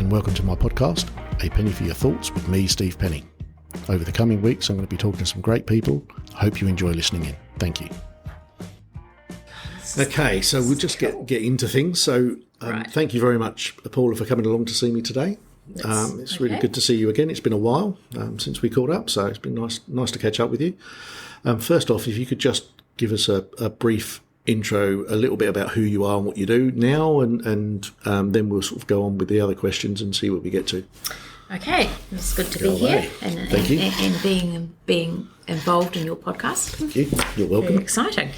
and welcome to my podcast, A Penny for Your Thoughts with me, Steve Penny. Over the coming weeks, I'm going to be talking to some great people. I hope you enjoy listening in. Thank you. Okay, so we'll just get into things. So Thank you very much, Paula, for coming along to see me today. It's really good to see you again. It's been a while since we caught up, so it's been nice to catch up with you. First off, if you could just give us a brief intro, a little bit about who you are and what you do now, and then we'll sort of go on with the other questions and see what we get to. Okay, it's good to be here and being involved in your podcast. Thank you. You're welcome. Very exciting.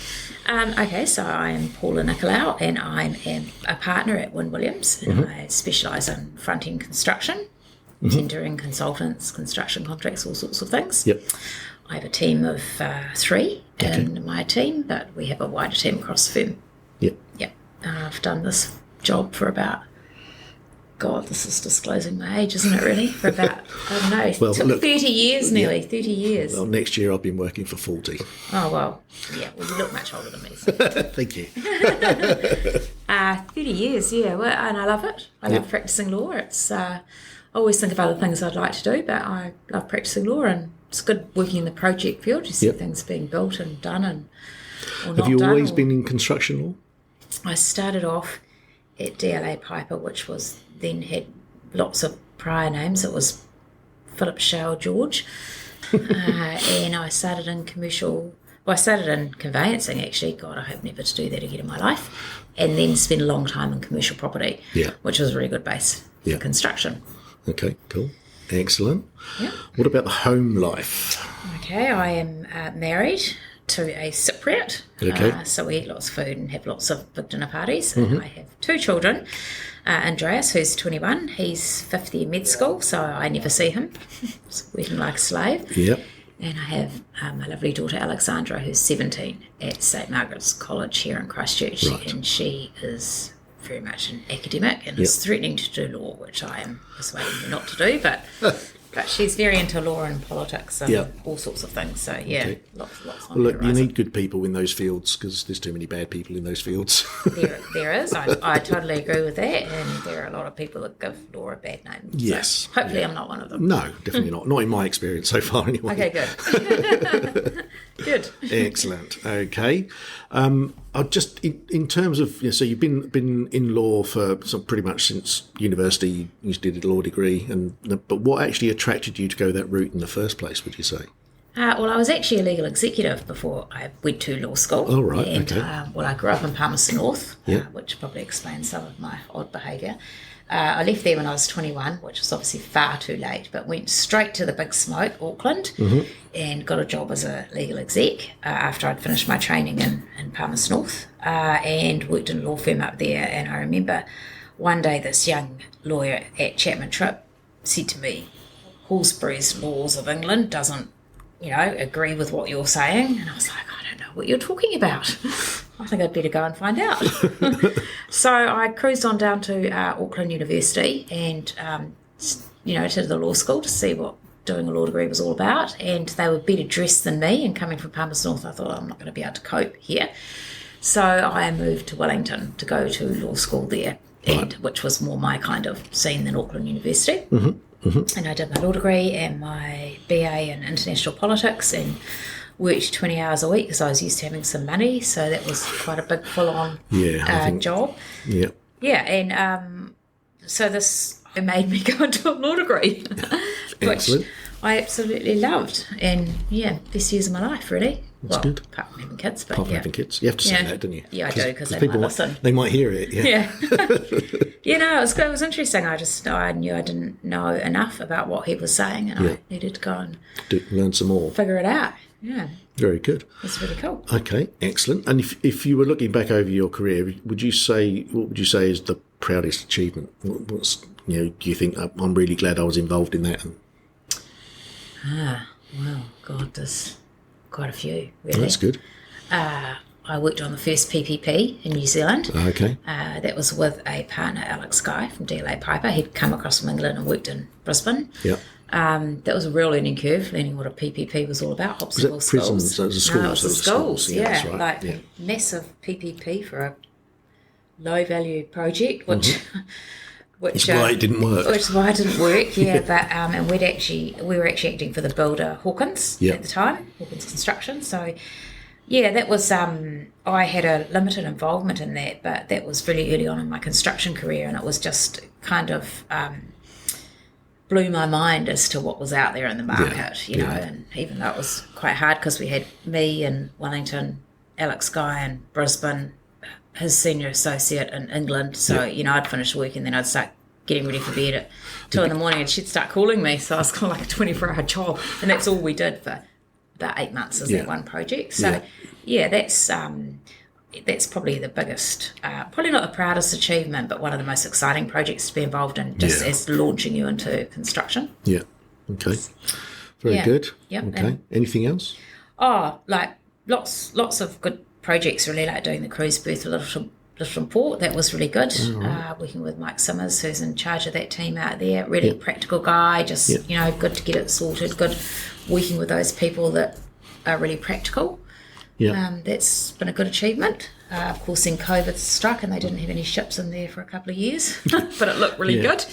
So I am Paula Nicolaou and I'm a partner at Wynn Williams, and I specialise in front-end construction, tendering, consultants, construction contracts, all sorts of things. Yep. I have a team of 3 in my team, but we have a wider team across the firm. Yep. I've done this job for about, this is disclosing my age, isn't it really? For about, 30 years nearly, 30 years. Well, next year I'll be working for 40. Oh, well, you look much older than me. So. Thank you. 30 years, and I love it. I love practising law. It's I always think of other things I'd like to do, but I love practising law, and it's good working in the project field. You see things being built and done or not done. Have you always been in construction law? I started off at DLA Piper, which then had lots of prior names. It was Philip Shale George. And I started in conveyancing actually. God, I hope never to do that again in my life. And then spent a long time in commercial property, which was a really good base for construction. Okay, cool. Excellent. Yeah. What about the home life? Okay, I am married to a Cypriot. Okay. So we eat lots of food and have lots of big dinner parties. And I have 2 children. Andreas, who's 21, he's 50 in med school, so I never see him. He's working like a slave. Yep. And I have my lovely daughter Alexandra, who's 17 at St Margaret's College here in Christchurch. Right. And she is very much an academic and is threatening to do law, which I am persuading her not to do, but she's very into law and politics and all sorts of things. So, lots on the horizon. You need good people in those fields because there's too many bad people in those fields. There is. I totally agree with that, and there are a lot of people that give law a bad name. Yes. So hopefully I'm not one of them. No, definitely not. Not in my experience so far anyway. Okay, good. Good. Excellent. Okay. I'll just in terms of so you've been in law for pretty much since university. You did a law degree, but what actually attracted you to go that route in the first place? Would you say? Well, I was actually a legal executive before I went to law school. Oh, right. And, okay. I grew up in Palmerston North, which probably explains some of my odd behaviour. I left there when I was 21, which was obviously far too late, but went straight to the big smoke, Auckland, and got a job as a legal exec after I'd finished my training in Palmerston North, and worked in a law firm up there. And I remember one day this young lawyer at Chapman Tripp said to me, Halsbury's Laws of England doesn't, agree with what you're saying. And I was like, I don't know what you're talking about. I think I'd better go and find out. So I cruised on down to Auckland University and, to the law school to see what doing a law degree was all about. And they were better dressed than me. And coming from Palmerston North, I thought, I'm not going to be able to cope here. So I moved to Wellington to go to law school there, which was more my kind of scene than Auckland University. And I did my law degree and my BA in international politics and worked 20 hours a week because I was used to having some money, so that was quite a big full-on job. Yeah. Yeah, and so this made me go into a law degree, which I absolutely loved. And, best years of my life, really. That's good. Apart from having kids. But apart from having kids. You have to say that, don't you? Yeah, I do, because they might listen. They might hear it, Yeah. It was interesting. I knew I didn't know enough about what he was saying, and I needed to go and learn some more. Figure it out. Yeah. Very good. That's really cool. Okay, excellent. And if you were looking back over your career, what would you say is the proudest achievement? What's do you think I'm really glad I was involved in that? Well, God, there's quite a few, really. That's good. I worked on the first PPP in New Zealand. Okay. That was with a partner, Alex Guy from DLA Piper. He'd come across from England and worked in Brisbane. Yeah. That was a real learning curve, learning what a PPP was all about. Was it prisons? So it was a school. No, it was the schools. Yeah, that's right. A massive PPP for a low-value project, which Which That's why it didn't work. Which is why it didn't work, yeah. But and we were actually acting for the builder Hawkins at the time, Hawkins Construction. So yeah, that was I had a limited involvement in that, but that was really early on in my construction career, and it was just kind of blew my mind as to what was out there in the market, you know. And even though it was quite hard because we had me in Wellington, Alex Guy in Brisbane, his senior associate in England. So, you know, I'd finish work and then I'd start getting ready for bed at 2 a.m. and she'd start calling me. So I was kind of like a 24-hour job. And that's all we did for about 8 months is that one project. So, that's probably the biggest, probably not the proudest achievement, but one of the most exciting projects to be involved in, just as launching you into construction. Yeah. Okay. Very good. Yep. Okay. And, anything else? Oh, like lots of good projects, really, like doing the cruise berth at Little Port. That was really good. Working with Mike Simmers, who's in charge of that team out there. Really practical guy, just, you know, good to get it sorted, good working with those people that are really practical. Yeah. That's been a good achievement. Of course, then COVID struck and they didn't have any ships in there for a couple of years, but it looked really good.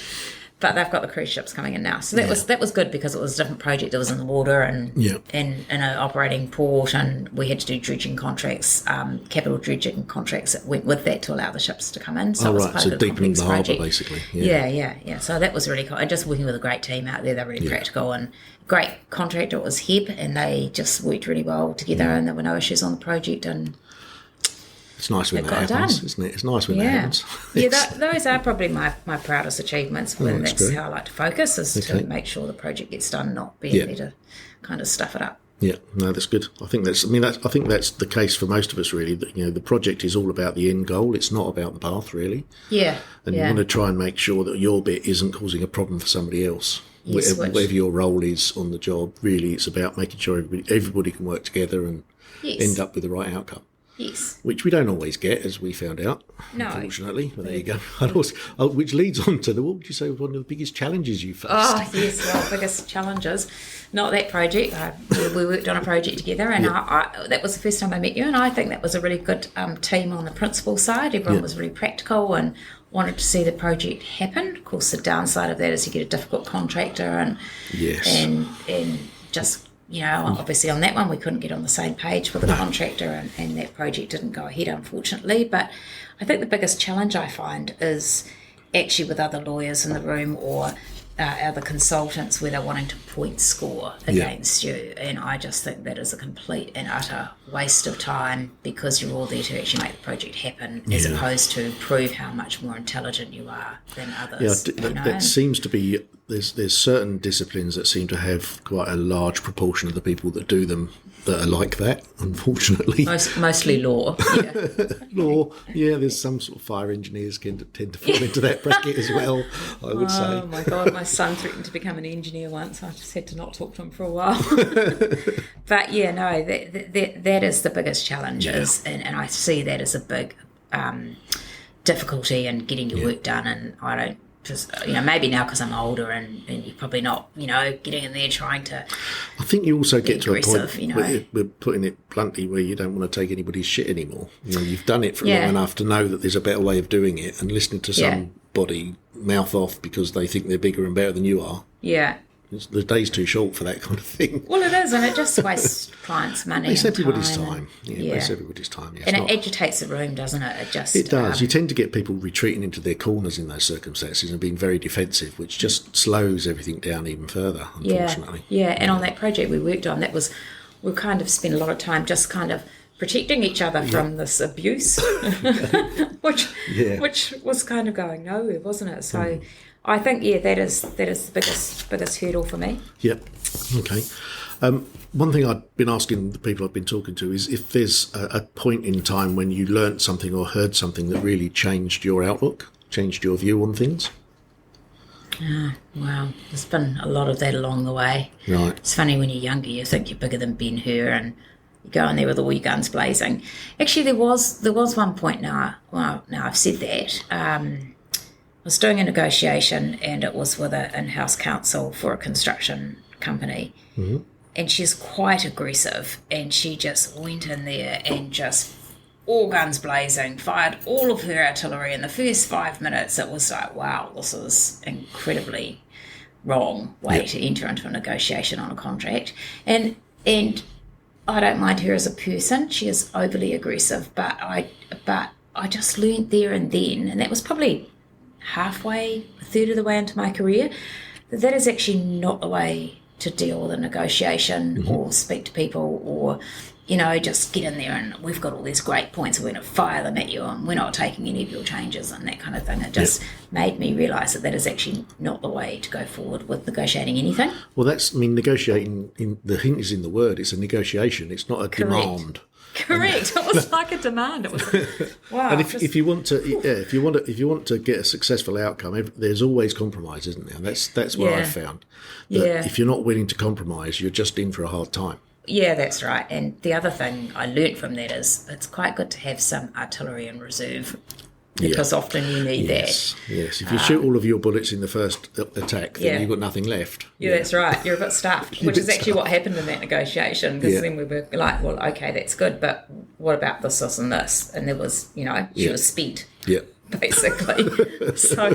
But they've got the cruise ships coming in now. So that was good because it was a different project. It was in the water and in an operating port, and we had to do dredging contracts, capital dredging contracts that went with that to allow the ships to come in. So it was quite a good deepening the harbour, project. basically. Yeah. So that was really cool. And just working with a great team out there. They're really practical and great contractor. It was Heb, and they just worked really well together, and there were no issues on the project. And it's nice when that happens, isn't it? It's nice when that happens. Those are probably my proudest achievements, when that's how I like to focus, is to make sure the project gets done, not being there to kind of stuff it up. Yeah, no, that's good. I think that's the case for most of us, really. That, you know, the project is all about the end goal. It's not about the path, really. Yeah. And you want to try and make sure that your bit isn't causing a problem for somebody else. Yes, whatever your role is on the job, really, it's about making sure everybody can work together and end up with the right outcome. Yes. Which we don't always get, as we found out, unfortunately. But there you go. Which leads on to what would you say was one of the biggest challenges you faced? Oh, yes, well, biggest challenges. Not that project. We worked on a project together, and that was the first time I met you, and I think that was a really good team on the principal side. Everyone was really practical and wanted to see the project happen. Of course, the downside of that is you get a difficult contractor and just... You know, obviously on that one we couldn't get on the same page with the contractor, and that project didn't go ahead, unfortunately. But I think the biggest challenge I find is actually with other lawyers in the room or other consultants, where they're wanting to point score against you. And I just think that is a complete and utter waste of time, because you're all there to actually make the project happen, as opposed to prove how much more intelligent you are than others. Yeah, that seems to be... There's certain disciplines that seem to have quite a large proportion of the people that do them that are like that, unfortunately. Mostly law. Law, there's some sort of fire engineers tend to fall into that bracket as well, I would say. Oh my God, my son threatened to become an engineer once. I just had to not talk to him for a while. But that is the biggest challenge, and I see that as a big difficulty in getting your work done, and I don't... Just, you know, maybe now because I'm older and you're probably not, you know, getting in there trying to... I think you also get to a point, where we're putting it bluntly, where you don't want to take anybody's shit anymore. You know, you've done it for long enough to know that there's a better way of doing it, and listening to somebody mouth off because they think they're bigger and better than you are. Yeah. The day's too short for that kind of thing. Well, it is, and it just wastes clients' money. It's everybody's time. It's everybody's time. And it agitates the room, doesn't it? It does. You tend to get people retreating into their corners in those circumstances and being very defensive, which just slows everything down even further, unfortunately. Yeah, and on that project we worked on, we kind of spent a lot of time just kind of protecting each other from this abuse, which was kind of going nowhere, wasn't it? So... I think, that is the biggest hurdle for me. Yep. Okay. One thing I've been asking the people I've been talking to is if there's a point in time when you learnt something or heard something that really changed your outlook, changed your view on things. Wow. There's been a lot of that along the way. Right. It's funny, when you're younger, you think you're bigger than Ben-Hur and you go in there with all your guns blazing. Actually, there was one point now I've said that, I was doing a negotiation, and it was with an in-house counsel for a construction company. Mm-hmm. And she's quite aggressive, and she just went in there and just all guns blazing, fired all of her artillery in the first 5 minutes. It was like, wow, this is incredibly wrong way to enter into a negotiation on a contract. And I don't mind her as a person. She is overly aggressive, but I just learned there and then, and that was probably a third of the way into my career, that is actually not the way to deal with a negotiation or speak to people or, just get in there and we've got all these great points and we're going to fire them at you and we're not taking any of your changes and that kind of thing. It just made me realise that is actually not the way to go forward with negotiating anything. Well, negotiating, the hint is in the word, it's a negotiation, it's not a demand. Correct. It was like a demand. It was wow. And if you want to get a successful outcome, there's always compromise, isn't there? And that's what I've found. That if you're not willing to compromise, you're just in for a hard time. Yeah, that's right. And the other thing I learnt from that is it's quite good to have some artillery in reserve because often you need that. Yes, if you shoot all of your bullets in the first attack, then you've got nothing left. Yeah, that's right. You're a bit stuffed, which is actually what happened in that negotiation, because then we were like, well, okay, that's good, but what about this, this and this? And there was, she was spent, basically. So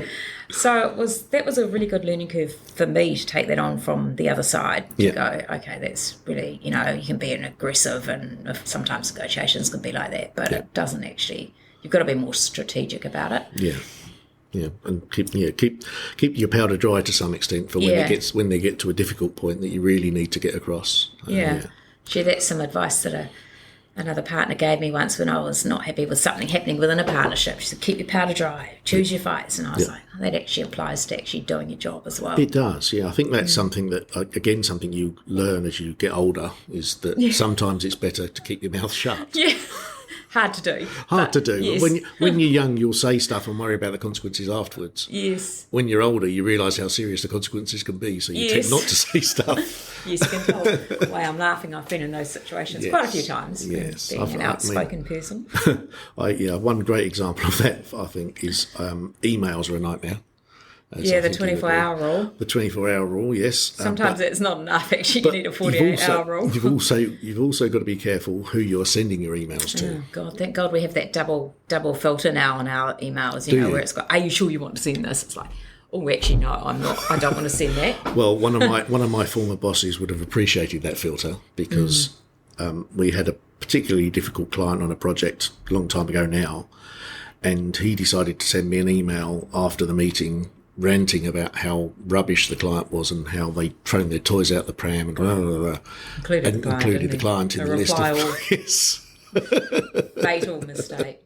that was a really good learning curve for me to take that on from the other side, to go, okay, that's really, you can be an aggressive and sometimes negotiations can be like that, but it doesn't actually... You've got to be more strategic about it. Yeah, and keep your powder dry to some extent for when they get to a difficult point that you really need to get across. Gee, that's some advice that another partner gave me once when I was not happy with something happening within a partnership. She said, keep your powder dry, choose your fights. And I was like, that actually applies to actually doing your job as well. It does, I think that's something that, again, something you learn as you get older, is that sometimes it's better to keep your mouth shut. Yeah. Hard to do. Yes. When you're young, you'll say stuff and worry about the consequences afterwards. Yes. When you're older, you realise how serious the consequences can be, so you tend not to say stuff. Yes, you can tell the way I'm laughing. I've been in those situations quite a few times. Yes. Being an outspoken person. One great example of that, I think, is emails are a nightmare. The 24-hour rule. The 24-hour rule, yes. Sometimes it's not enough, actually. You need a 48-hour rule. You've also got to be careful who you're sending your emails to. Oh, God, thank God we have that double filter now on our emails, where it's got, are you sure you want to send this? It's like, oh, actually, no, I'm not. I don't want to send that. Well, one of my former bosses would have appreciated that filter because we had a particularly difficult client on a project a long time ago now, and he decided to send me an email after the meeting ranting about how rubbish the client was and how they'd thrown their toys out the pram and included the client in the list of yes. Fatal mistake.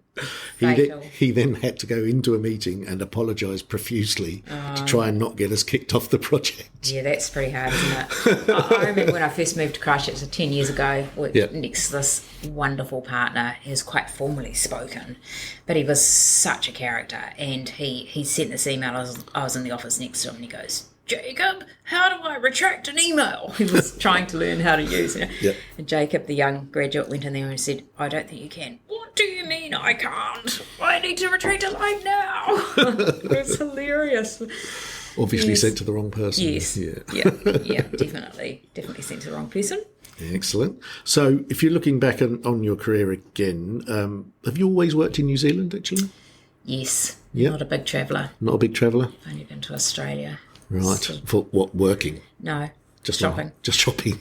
He then had to go into a meeting and apologise profusely to try and not get us kicked off the project. Yeah, that's pretty hard, isn't it? I remember when I first moved to Christchurch 10 years ago, worked next to this wonderful partner. He was quite formally spoken, but he was such a character. And he sent this email. I was in the office next to him, and he goes, Jacob, how do I retract an email? He was trying to learn how to use it. And Jacob, the young graduate, went in there and said, I don't think you can. What do you mean I can't? I need to retract it like now. It was hilarious. Obviously sent to the wrong person. Yes. Yeah, definitely sent to the wrong person. Excellent. So if you're looking back on your career again, have you always worked in New Zealand, actually? Yes. Not a big traveller. Not a big traveller? I've only been to Australia. Right. For what, working? No. Just shopping. Just shopping.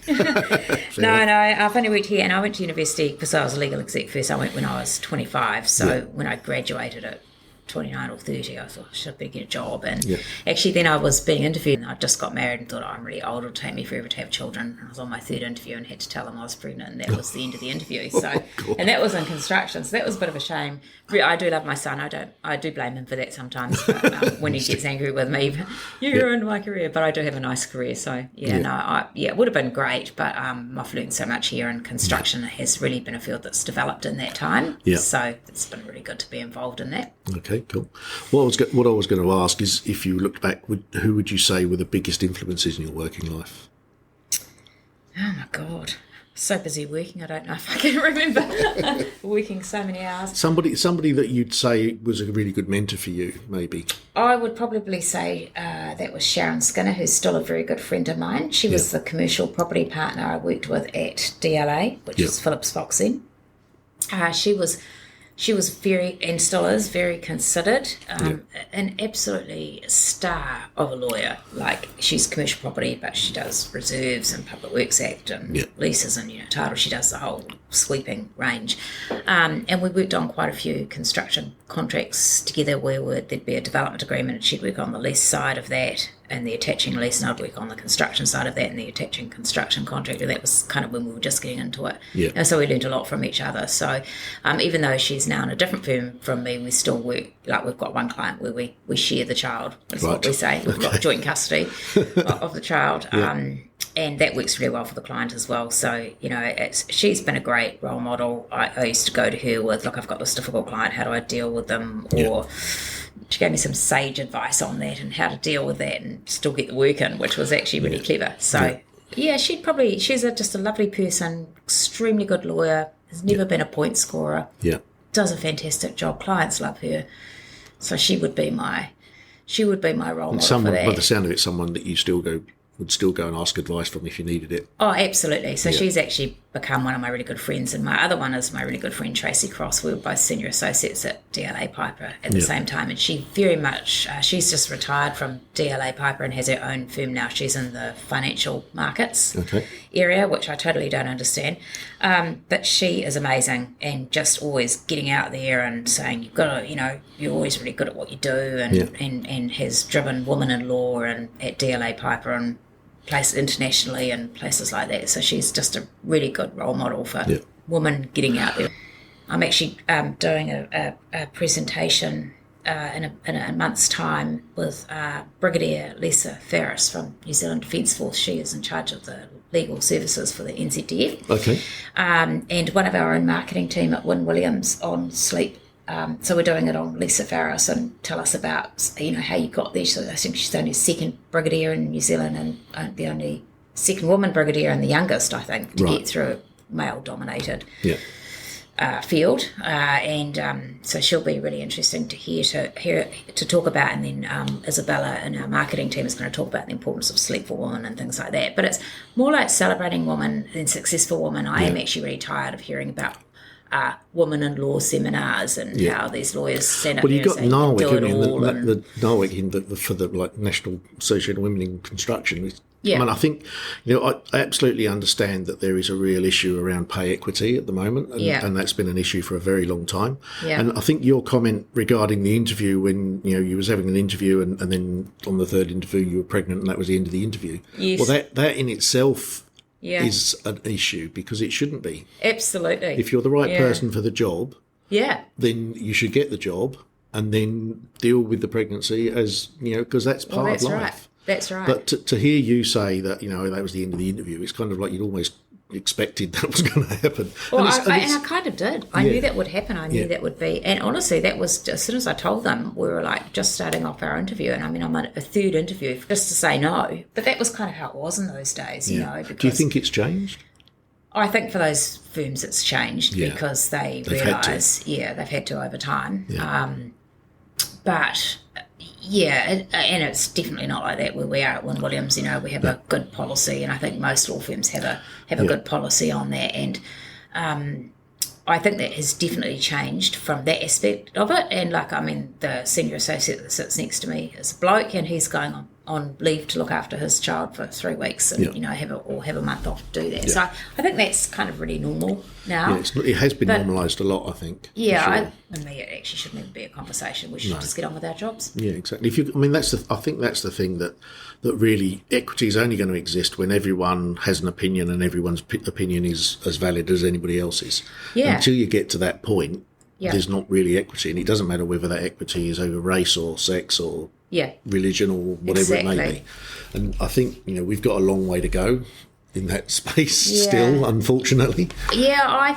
No, I've only worked here, and I went to university because I was a legal exec first. I went when I was 25, so when I graduated at 29 or 30, I thought I should better get a job. And actually then I was being interviewed, and I just got married and thought, I'm really old, it'll take me forever to have children. I was on my third interview and had to tell them I was pregnant, and that was the end of the interview. So, and that was in construction, so that was a bit of a shame. I do love my son. I do blame him for that sometimes, but, when he gets angry with me. You ruined my career, but I do have a nice career. So it would have been great, but I've learned so much here, and construction has really been a field that's developed in that time. Yeah. So it's been really good to be involved in that. Okay, cool. What I was going to ask is, if you looked back, who would you say were the biggest influences in your working life? Oh my God. So busy working, I don't know if I can remember working so many hours. Somebody that you'd say was a really good mentor for you, maybe? I would probably say that was Sharon Skinner, who's still a very good friend of mine. She was the commercial property partner I worked with at DLA, which is Phillips Fox then. She was She was very, and still is, very considered, an absolutely star of a lawyer. Like, she's commercial property, but she does reserves and Public Works Act and leases and, title. She does the whole sweeping range. And we worked on quite a few construction contracts together where there'd be a development agreement and she'd work on the lease side of that and the attaching lease, and I'd work on the construction side of that and the attaching construction contract, and that was kind of when we were just getting into it. Yeah. And so we learned a lot from each other. So even though she's now in a different firm from me, we still work, like we've got one client where we share the child, is what we say. We've got joint custody of the child. And that works really well for the client as well. So, she's been a great role model. I used to go to her with, look, I've got this difficult client, how do I deal with them? Or she gave me some sage advice on that and how to deal with that and still get the work in, which was actually really clever. So, she's just a lovely person, extremely good lawyer, has never been a point scorer, does a fantastic job, clients love her. So she would be my role model for that. By the sound of it, someone that you would still go and ask advice from if you needed it. Oh, absolutely. So she's actually become one of my really good friends, and my other one is my really good friend Tracy Cross. We were both senior associates at DLA Piper at the same time, and she very much she's just retired from DLA Piper and has her own firm now. She's in the financial markets area, which I totally don't understand, but she is amazing and just always getting out there and saying you've got to, you're always really good at what you do, and has driven women in law and at DLA Piper and places internationally and places like that. So she's just a really good role model for women getting out there. I'm actually doing a presentation in a month's time with Brigadier Lisa Ferris from New Zealand Defence Force. She is in charge of the legal services for the NZDF. Okay. And one of our own marketing team at Wynn Williams on sleep. So we're doing it on Lisa Ferris, and tell us about, how you got there. So I think she's the only second brigadier in New Zealand and the only second woman brigadier and the youngest, I think, to get through a male-dominated field. So she'll be really interesting to hear to talk about. And then Isabella in our marketing team is going to talk about the importance of sleep for women and things like that. But it's more like celebrating women than successful women. I am actually really tired of hearing about women in law seminars and how these lawyers stand up there and say, you can do it all. The NAWIC for the National Association of Women in Construction. I mean, I think, I absolutely understand that there is a real issue around pay equity at the moment, and that's been an issue for a very long time. Yeah. And I think your comment regarding the interview when, you was having an interview and then on the third interview you were pregnant and that was the end of the interview. Yes. Well, that in itself is an issue because it shouldn't be. Absolutely. If you're the right person for the job, then you should get the job and then deal with the pregnancy as, because that's part of life. Right. That's right. But to hear you say that, that was the end of the interview, it's kind of like you'd almost expected that was going to happen. Well, I kind of did. I knew that would happen. I knew that would be. And honestly, that was, as soon as I told them, we were like just starting off our interview. And I mean, I'm on a third interview just to say no. But that was kind of how it was in those days, because, do you think it's changed? I think for those firms it's changed because they've realise, they've had to over time. Yeah. And it's definitely not like that where we are at Wynn Williams. We have a good policy, and I think most law firms have a good policy on that. And I think that has definitely changed from that aspect of it. And the senior associate that sits next to me is a bloke, and he's going on leave to look after his child for 3 weeks, and have a month off to do that. So I think that's kind of really normal now. It has been normalised a lot, I think. Yeah, and me, it actually shouldn't even be a conversation. We should just get on with our jobs. Yeah, exactly. I think that's the thing that really equity is only going to exist when everyone has an opinion and everyone's opinion is as valid as anybody else's. Yeah. Until you get to that point, there's not really equity, and it doesn't matter whether that equity is over race or sex or religion or whatever it may be. And I think, we've got a long way to go in that space still, unfortunately. Yeah, I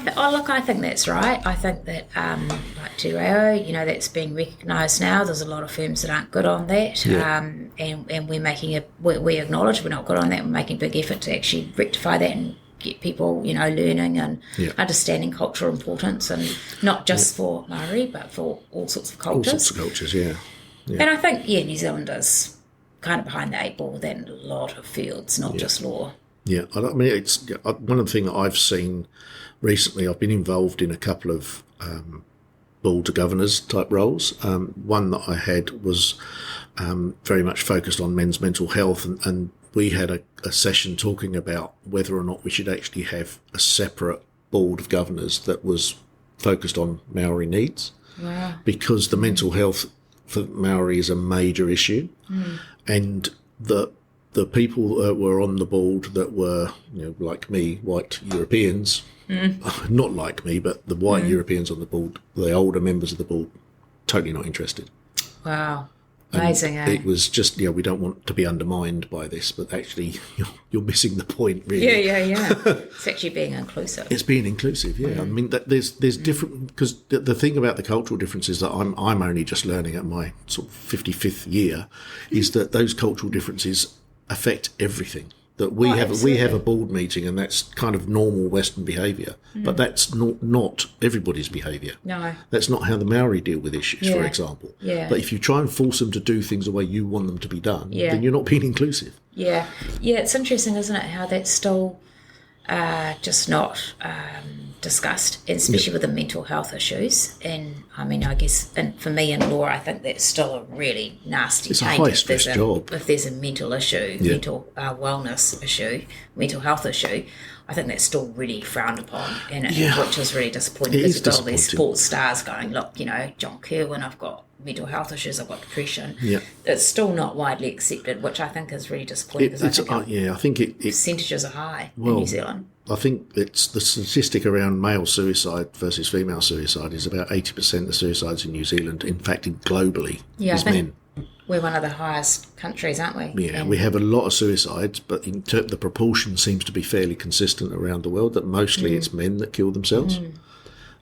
think that's right. I think that, like Te Reo, that's being recognised now. There's a lot of firms that aren't good on that. And we're we acknowledge we're not good on that. We're making a big effort to actually rectify that and get people, learning and understanding cultural importance, and not just for Maori, but for all sorts of cultures. All sorts of cultures, yeah. And I think, New Zealand is kind of behind the eight ball in a lot of fields, not just law. Yeah, I mean, it's one of the things that I've seen recently. I've been involved in a couple of board to governors type roles. One that I had was very much focused on men's mental health, and we had a session talking about whether or not we should actually have a separate board of governors that was focused on Maori needs. Wow. Because the mental health for Maori is a major issue, and the people that were on the board that were, like me, white Europeans, not like me, but the white Europeans on the board, the older members of the board, totally not interested. Wow. Amazing, It was just, we don't want to be undermined by this, but actually you're missing the point, really. Yeah. It's actually being inclusive. It's being inclusive, yeah. I mean, there's different, because the thing about the cultural differences that I'm only just learning at my sort of 55th year is that those cultural differences affect everything. That we have a board meeting, and that's kind of normal Western behaviour, but that's not everybody's behaviour. No, that's not how the Maori deal with issues, for example. Yeah. But if you try and force them to do things the way you want them to be done, then you're not being inclusive. Yeah. It's interesting, isn't it, how that's still just not discussed, especially with the mental health issues. And I mean, I guess, and for me in law, I think that's still a really nasty It's taint. a high-stress job. If there's a mental issue, mental wellness issue, mental health issue, I think that's still really frowned upon, which is really disappointing. Because you've got all these sports stars going, look, John Kerwin, I've got mental health issues, I've got depression. Yeah. It's still not widely accepted, which I think is really disappointing. I think percentages are high in New Zealand. I think it's the statistic around male suicide versus female suicide is about 80% of suicides in New Zealand, in fact, globally, is men. We're one of the highest countries, aren't we? Yeah, we have a lot of suicides, but the proportion seems to be fairly consistent around the world, that mostly it's men that kill themselves.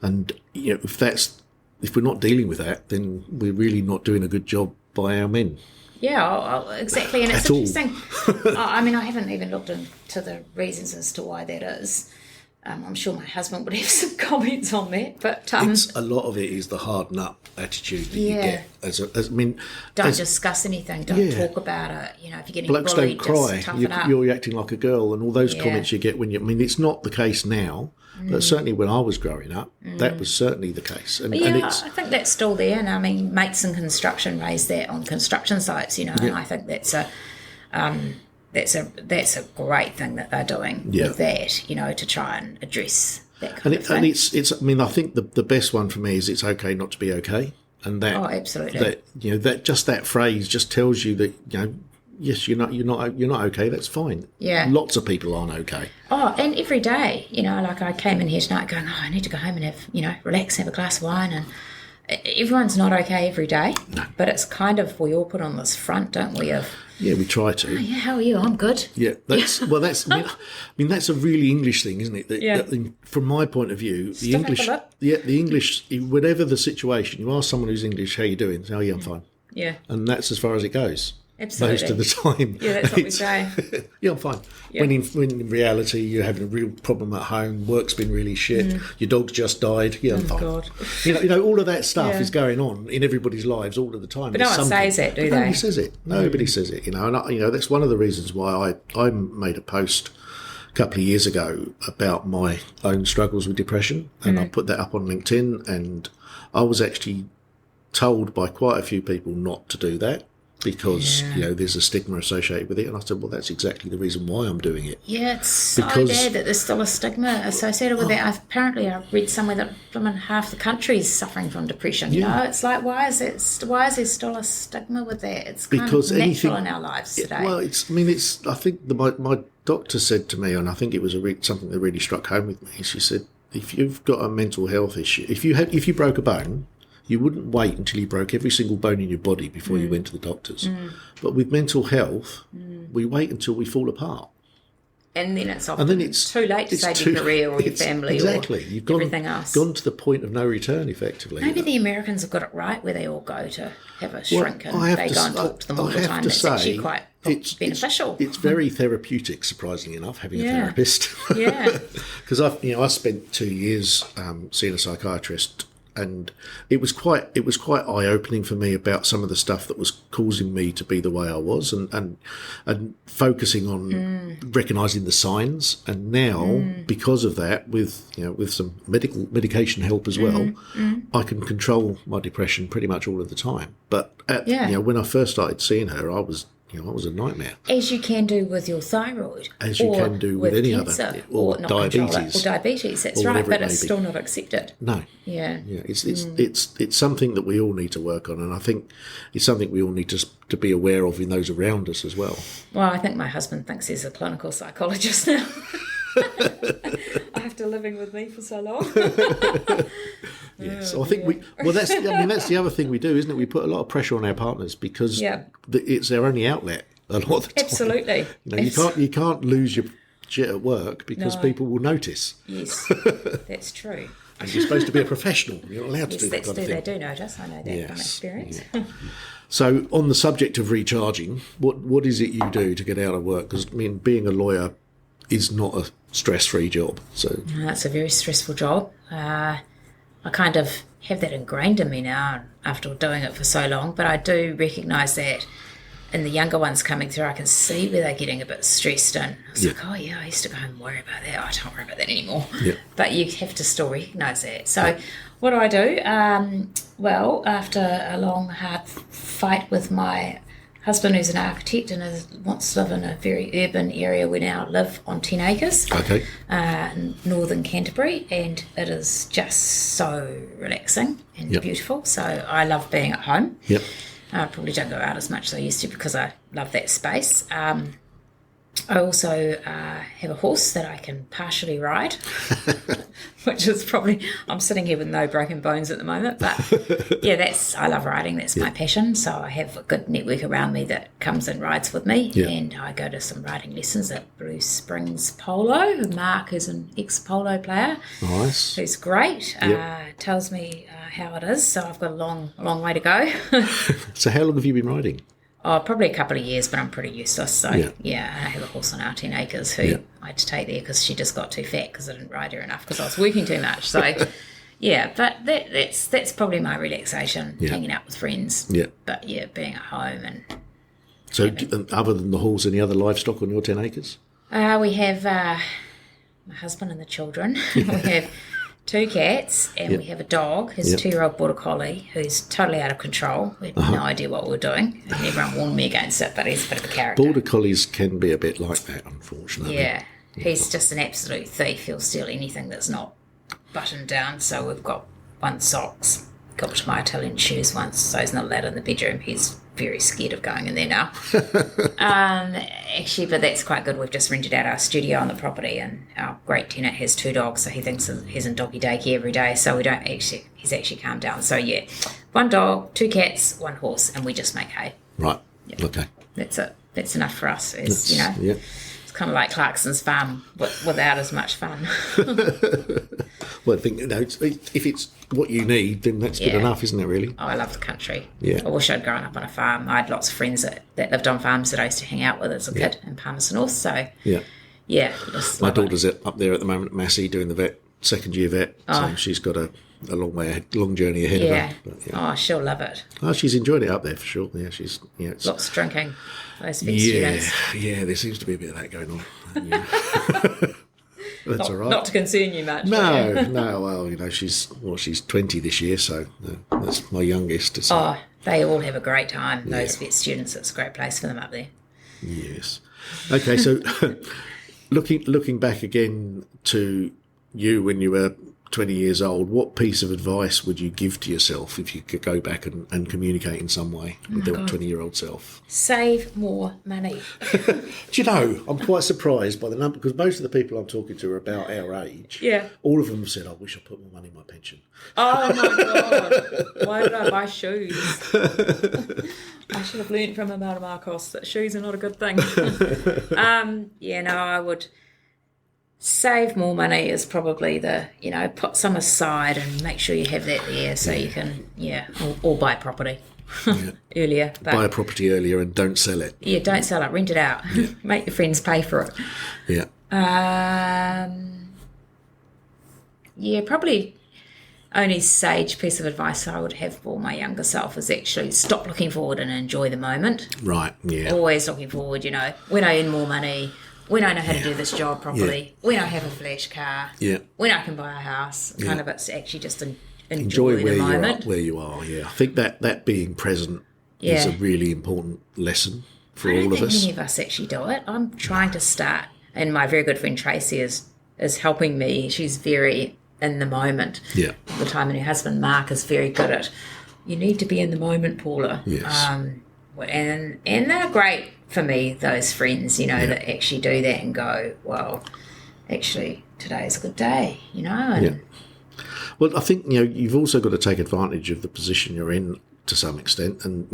And if we're not dealing with that, then we're really not doing a good job by our men. Yeah, exactly. And it's interesting. I mean, I haven't even looked into the reasons as to why that is. I'm sure my husband would have some comments on that, but a lot of it is the harden up attitude that you get. Don't discuss anything. Don't talk about it. If you're getting blokes bullied, don't cry. just toughen up. You're acting like a girl, and all those comments you get when you. I mean, it's not the case now, but certainly when I was growing up, that was certainly the case. And I think that's still there. And I mean, mates in construction raise that on construction sites. And I think that's a great thing that they're doing with that, to try and address that kind of thing. And it's. I mean, I think the best one for me is it's okay not to be okay, and that. Oh, absolutely. That just that phrase just tells you that yes, you're not okay. That's fine. Yeah. Lots of people aren't okay. Oh, and every day, like I came in here tonight going, I need to go home and have relax, have a glass of wine, and everyone's not okay every day. No. But it's kind of, we all put on this front, don't we? Yeah, we try to. Oh, yeah, how are you? I'm good. Yeah, that's I mean, that's a really English thing, isn't it? That, from my point of view, the English, whatever the situation, you ask someone who's English, how you doing? Say, oh, yeah, I'm fine. Yeah. And that's as far as it goes. Absolutely. Most of the time. Yeah, that's what we say. Yeah, I'm fine. Yeah. When in reality you're having a real problem at home, work's been really shit, your dog's just died, yeah, I'm fine. God. All of that stuff is going on in everybody's lives all of the time. But no one says that, do they? Nobody says it. Nobody says it, And that's one of the reasons why I made a post a couple of years ago about my own struggles with depression, and I put that up on LinkedIn, and I was actually told by quite a few people not to do that, because there's a stigma associated with it, and I said, well, that's exactly the reason why I'm doing it. Yeah, it's so bad that there's still a stigma associated with that. Apparently, I read somewhere that half the country is suffering from depression. It's like, why is there still a stigma with that? It's kind of natural in our lives today. Well, I think my doctor said to me, and I think it was something that really struck home with me. She said, if you've got a mental health issue, if you broke a bone, you wouldn't wait until you broke every single bone in your body before you went to the doctors. But with mental health, we wait until we fall apart. And then it's often too late to save your career or your family or everything else. Gone to the point of no return, effectively. Maybe the Americans have got it right, where they all go to have a shrink and they go and talk to them all the time. That's actually quite beneficial. It's very therapeutic, surprisingly enough, having a therapist. Yeah. Because I spent 2 years seeing a psychiatrist and it was quite eye opening for me about some of the stuff that was causing me to be the way I was, and focusing on recognising the signs. And now, because of that, with some medication help as well, I can control my depression pretty much all of the time. But when I first started seeing her, I was a nightmare. As you can do with your thyroid. As you can do with any cancer, other. Or diabetes. Or diabetes, that's right, but it's still not accepted. No. Yeah. Yeah, it's something that we all need to work on, and I think it's something we all need to be aware of in those around us as well. Well, I think my husband thinks he's a clinical psychologist now. After living with me for so long. Yes, I think that's the other thing we do, isn't it? We put a lot of pressure on our partners because it's their only outlet a lot of the time. Absolutely. You can't lose your shit at work because people will notice. Yes, that's true. And you're supposed to be a professional. You're not allowed to do that kind of thing. They do notice. I know that from experience. Yeah. So, on the subject of recharging, what is it you do to get out of work? Because being a lawyer is not a stress-free job. So it's a very stressful job. I kind of have that ingrained in me now after doing it for so long, but I do recognise that in the younger ones coming through, I can see where they're getting a bit stressed, and I was like, I used to go and worry about that. I don't worry about that anymore. Yeah. But you have to still recognise that. So what do I do? After a long, hard fight with my husband, who's an architect and wants to live in a very urban area. We now live on 10 acres in northern Canterbury, and it is just so relaxing and beautiful. So I love being at home. Yep. I probably don't go out as much as I used to because I love that space. I also have a horse that I can partially ride, which is probably, I'm sitting here with no broken bones at the moment, but I love riding, that's my passion. So I have a good network around me that comes and rides with me, and I go to some riding lessons at Blue Springs Polo. Mark is an ex-polo player, who's great, tells me how it is, so I've got a long way to go. So how long have you been riding? Oh, probably a couple of years, but I'm pretty useless. So, I have a horse on our 10 acres who I had to take there because she just got too fat because I didn't ride her enough because I was working too much. So, but that's probably my relaxation, hanging out with friends. Yeah. But, being at home. And so, other than the horse, any other livestock on your 10 acres? We have my husband and the children. We have 2 cats, and we have a dog, his 2-year-old border collie, who's totally out of control. We had no idea what we were doing, and everyone warned me against it, but he's a bit of a character. Border collies can be a bit like that, unfortunately. Yeah, he's just an absolute thief. He'll steal anything that's not buttoned down. So we've got one socks, got my Italian shoes once, so he's not allowed in the bedroom. He's very scared of going in there now. Actually, but that's quite good. We've just rented out our studio on the property, and our great tenant has 2 dogs, so he thinks he's in doggy daycare every day, so he's actually calmed down. So 1 dog, 2 cats, 1 horse, and we just make hay. Right. Yep. Okay. That's it. That's enough for us. It's kind of like Clarkson's farm without as much fun. Well, I think if it's what you need, then that's good enough, isn't it, really? Oh, I love the country. Yeah. I wish I'd grown up on a farm. I had lots of friends that lived on farms that I used to hang out with as a kid in Palmerston North. So, my daughter's up there at the moment at Massey doing the second year vet. So she's got a long journey ahead of her. But, Oh, she'll love it. Oh, she's enjoyed it up there for sure. Yeah, she's lots of drinking. Those vet students. Yeah, there seems to be a bit of that going on. That's all right. Not to concern you much. No. Well, she's 20 this year, so that's my youngest. So. Oh, they all have a great time. Those vet students, it's a great place for them up there. Yes. Okay, so looking back again to you when you were 20 years old, what piece of advice would you give to yourself if you could go back and communicate in some way with your 20-year-old self? Save more money. Do you know, I'm quite surprised by the number, because most of the people I'm talking to are about our age. Yeah. All of them have said, I wish I put more money in my pension. Oh, my God. Why did I buy shoes? I should have learnt from about Marcos that shoes are not a good thing. I would... Save more money is probably put some aside and make sure you have that there so you can, or buy property earlier. But, buy a property earlier and don't sell it. Yeah, don't sell it, rent it out. Yeah. Make your friends pay for it. Yeah. Probably only sage piece of advice I would have for my younger self is actually stop looking forward and enjoy the moment. Right, yeah. Always looking forward, when I earn more money, when I know how to do this job properly, when I have a flash car, when I can buy a house. Kind of it's actually just enjoy the moment. Where you are, yeah. I think that being present is a really important lesson for all of us. I don't think many of us actually do it. I'm trying to start, and my very good friend Tracy is helping me. She's very in the moment all the time, and her husband Mark is very good at, you need to be in the moment, Paula. Yes. And they're great for me, those friends, that actually do that and go, well, actually, today's a good day, and Well, I think, you've also got to take advantage of the position you're in to some extent. And,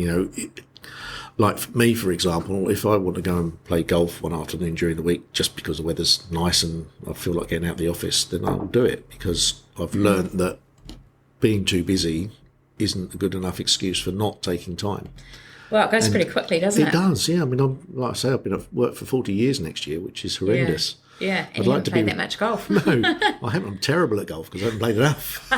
like for me, for example, if I want to go and play golf one afternoon during the week just because the weather's nice and I feel like getting out of the office, then I'll do it, because I've learned that being too busy isn't a good enough excuse for not taking time. Well, it goes pretty quickly, doesn't it? It does, yeah. I mean, like I say, I've been at work for 40 years next year, which is horrendous. Yeah, and you haven't played that much golf. No, I haven't. I'm terrible at golf because I haven't played enough.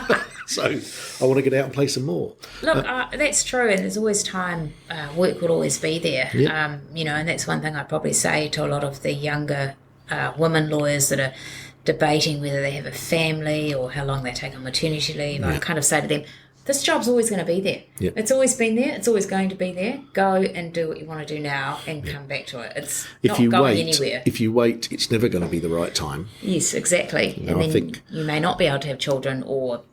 So I want to get out and play some more. Look, that's true, and there's always time. Work will always be there. Yep. And that's one thing I'd probably say to a lot of the younger women lawyers that are debating whether they have a family or how long they take on maternity leave. I kind of say to them, this job's always going to be there. Yep. It's always been there. It's always going to be there. Go and do what you want to do now and come back to it. It's not going anywhere. If you wait, it's never going to be the right time. Yes, exactly. And then you may not be able to have children or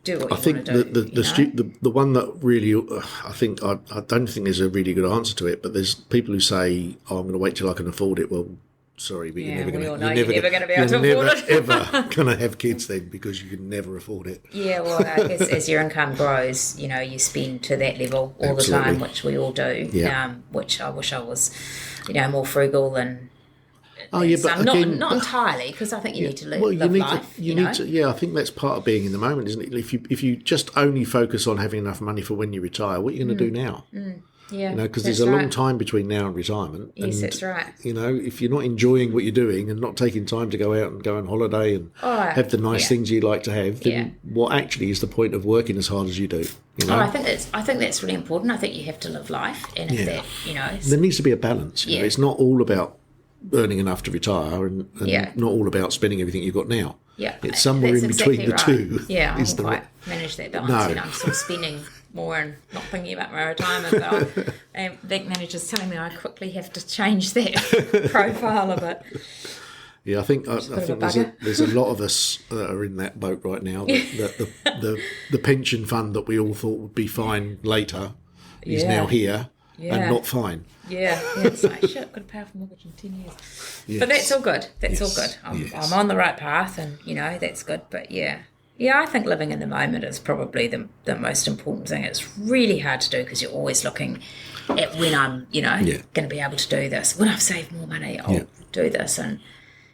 do what you want to do. The one that really, I don't think there's a really good answer to it, but there's people who say, I'm going to wait till I can afford it. Well, sorry, but you're never going to be able to afford it. You're never, ever going to have kids then, because you can never afford it. Yeah, well, I guess as your income grows, you spend to that level all the time, which we all do, which I wish I was, more frugal and... Oh yeah, but again, not entirely, because I think you need to live life. You need to. Yeah, I think that's part of being in the moment, isn't it? If you just only focus on having enough money for when you retire, what are you going to do now? Yeah, because there's a long time between now and retirement. Yes, that's right. If you're not enjoying what you're doing and not taking time to go out and go on holiday and have the nice things you like to have, then what actually is the point of working as hard as you do? I think that's really important. I think you have to live life, and if that, there needs to be a balance. It's not all about earning enough to retire and not all about spending everything you've got now. Yeah, it's somewhere in between the two. Yeah, I haven't quite managed that balance. I'm still spending more and not thinking about my retirement. But bank manager's telling me I quickly have to change that profile a bit. Yeah, I think there's a lot of us that are in that boat right now. That the pension fund that we all thought would be fine later is now here and not fine. Yeah, it's like, shit, got to pay off a mortgage in 10 years. Yes. But that's all good. All good. I'm on the right path, and, that's good. But, I think living in the moment is probably the most important thing. It's really hard to do because you're always looking at when I'm, going to be able to do this. When I've saved more money, I'll do this. And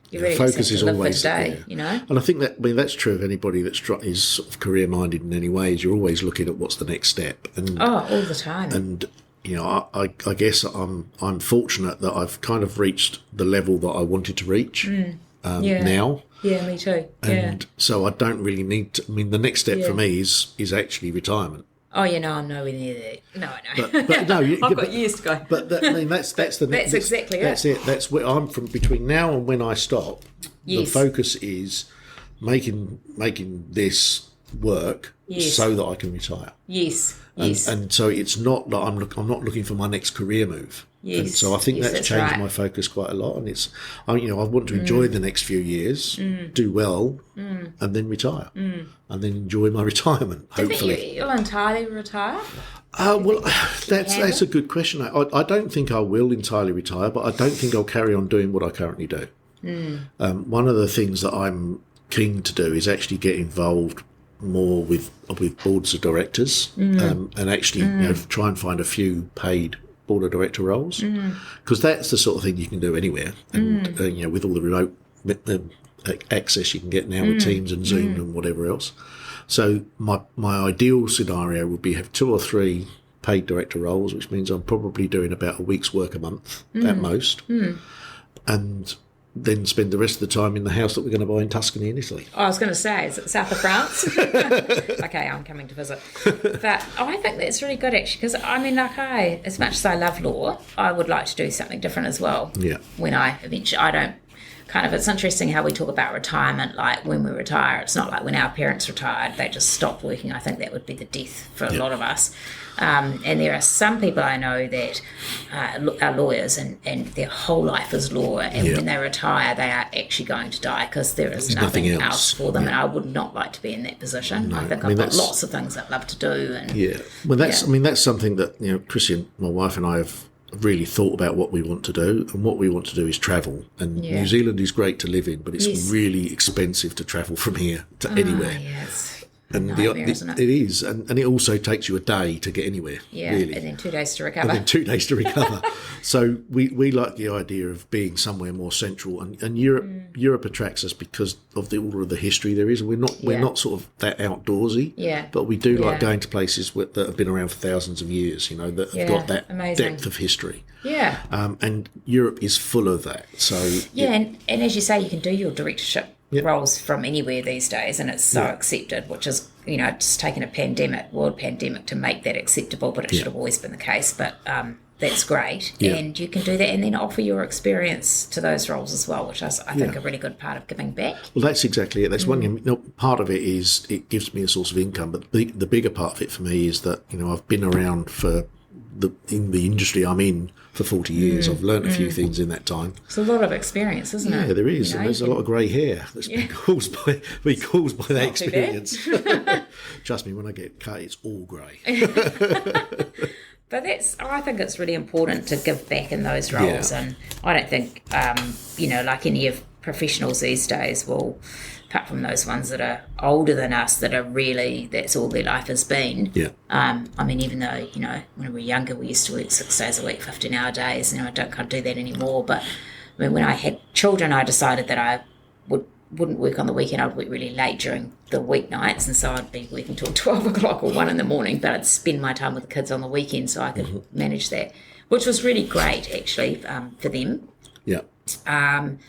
you really focus is always day, And I think that's true of anybody that is sort of career-minded in any ways. You're always looking at what's the next step. And, all the time. And... I guess I'm fortunate that I've kind of reached the level that I wanted to reach now. Yeah, me too. And so I don't really need to. I mean, the next step for me is actually retirement. Oh, I'm nowhere near that. No, I know. But no, I've got years to go. But that's the next. That's exactly it. That's it. That's where I'm from. Between now and when I stop, the focus is making this work so that I can retire. Yes. And so it's not that I'm not looking for my next career move. Yes. And so I think that's changed my focus quite a lot. And it's, I want to enjoy the next few years, do well, and then retire, and then enjoy my retirement. Hopefully, do you think you'll entirely retire? Well, that's a good question. I don't think I will entirely retire, but I don't think I'll carry on doing what I currently do. One of the things that I'm keen to do is actually get involved more with boards of directors and actually try and find a few paid board of director roles, because that's the sort of thing you can do anywhere, and with all the remote access you can get now with Teams and Zoom and whatever else. So my ideal scenario would be have 2 or 3 paid director roles, which means I'm probably doing about a week's work a month at most, and then spend the rest of the time in the house that we're going to buy in Tuscany in Italy. I was going to say, is it south of France? Okay, I'm coming to visit. But I think that's really good, actually, because, I mean, like as much as I love law, I would like to do something different as well. Yeah. When I eventually, it's interesting how we talk about retirement, like when we retire, it's not like when our parents retired, they just stopped working. I think that would be the death for a lot of us. And there are some people I know that are lawyers and their whole life is law, and when they retire, they are actually going to die because there's nothing else for them. And I would not like to be in that position. No. I think I've got lots of things I'd love to do. And that's something that Chrissy, my wife, and I have really thought about what we want to do, and what we want to do is travel. And New Zealand is great to live in, but it's really expensive to travel from here to anywhere. Yes. And it is, and it also takes you a day to get anywhere. Yeah, really. And then 2 days to recover. So we like the idea of being somewhere more central, and Europe attracts us because of all of the history there is. We're not sort of that outdoorsy, but we do like going to places that have been around for thousands of years. That have got that depth of history. Yeah, and Europe is full of that. So and as you say, you can do your directorship roles from anywhere these days, and it's so accepted, which is, just taking a world pandemic to make that acceptable, but it should have always been the case. But that's great. And you can do that and then offer your experience to those roles as well, which is, I think, a really good part of giving back. Well, that's exactly it. That's one thing. Part of it is it gives me a source of income, but the bigger part of it for me is that, I've been around in the industry I'm in for 40 years. I've learnt a few things in that time. It's a lot of experience, isn't it? Yeah, there is. And there's a lot of grey hair that's been caused by that experience. Trust me, when I get cut, it's all grey. But I think it's really important to give back in those roles. And I don't think, like any of professionals these days will, apart from those ones that are older than us, that are really, that's all their life has been. Yeah. I mean, even though, when we were younger, we used to work 6 days a week, 15-hour days. I can't do that anymore. But I mean, when I had children, I decided that I wouldn't work on the weekend. I'd work really late during the weeknights, and so I'd be working till 12 o'clock or 1 in the morning, but I'd spend my time with the kids on the weekend so I could manage that, which was really great, actually, for them. Yeah. And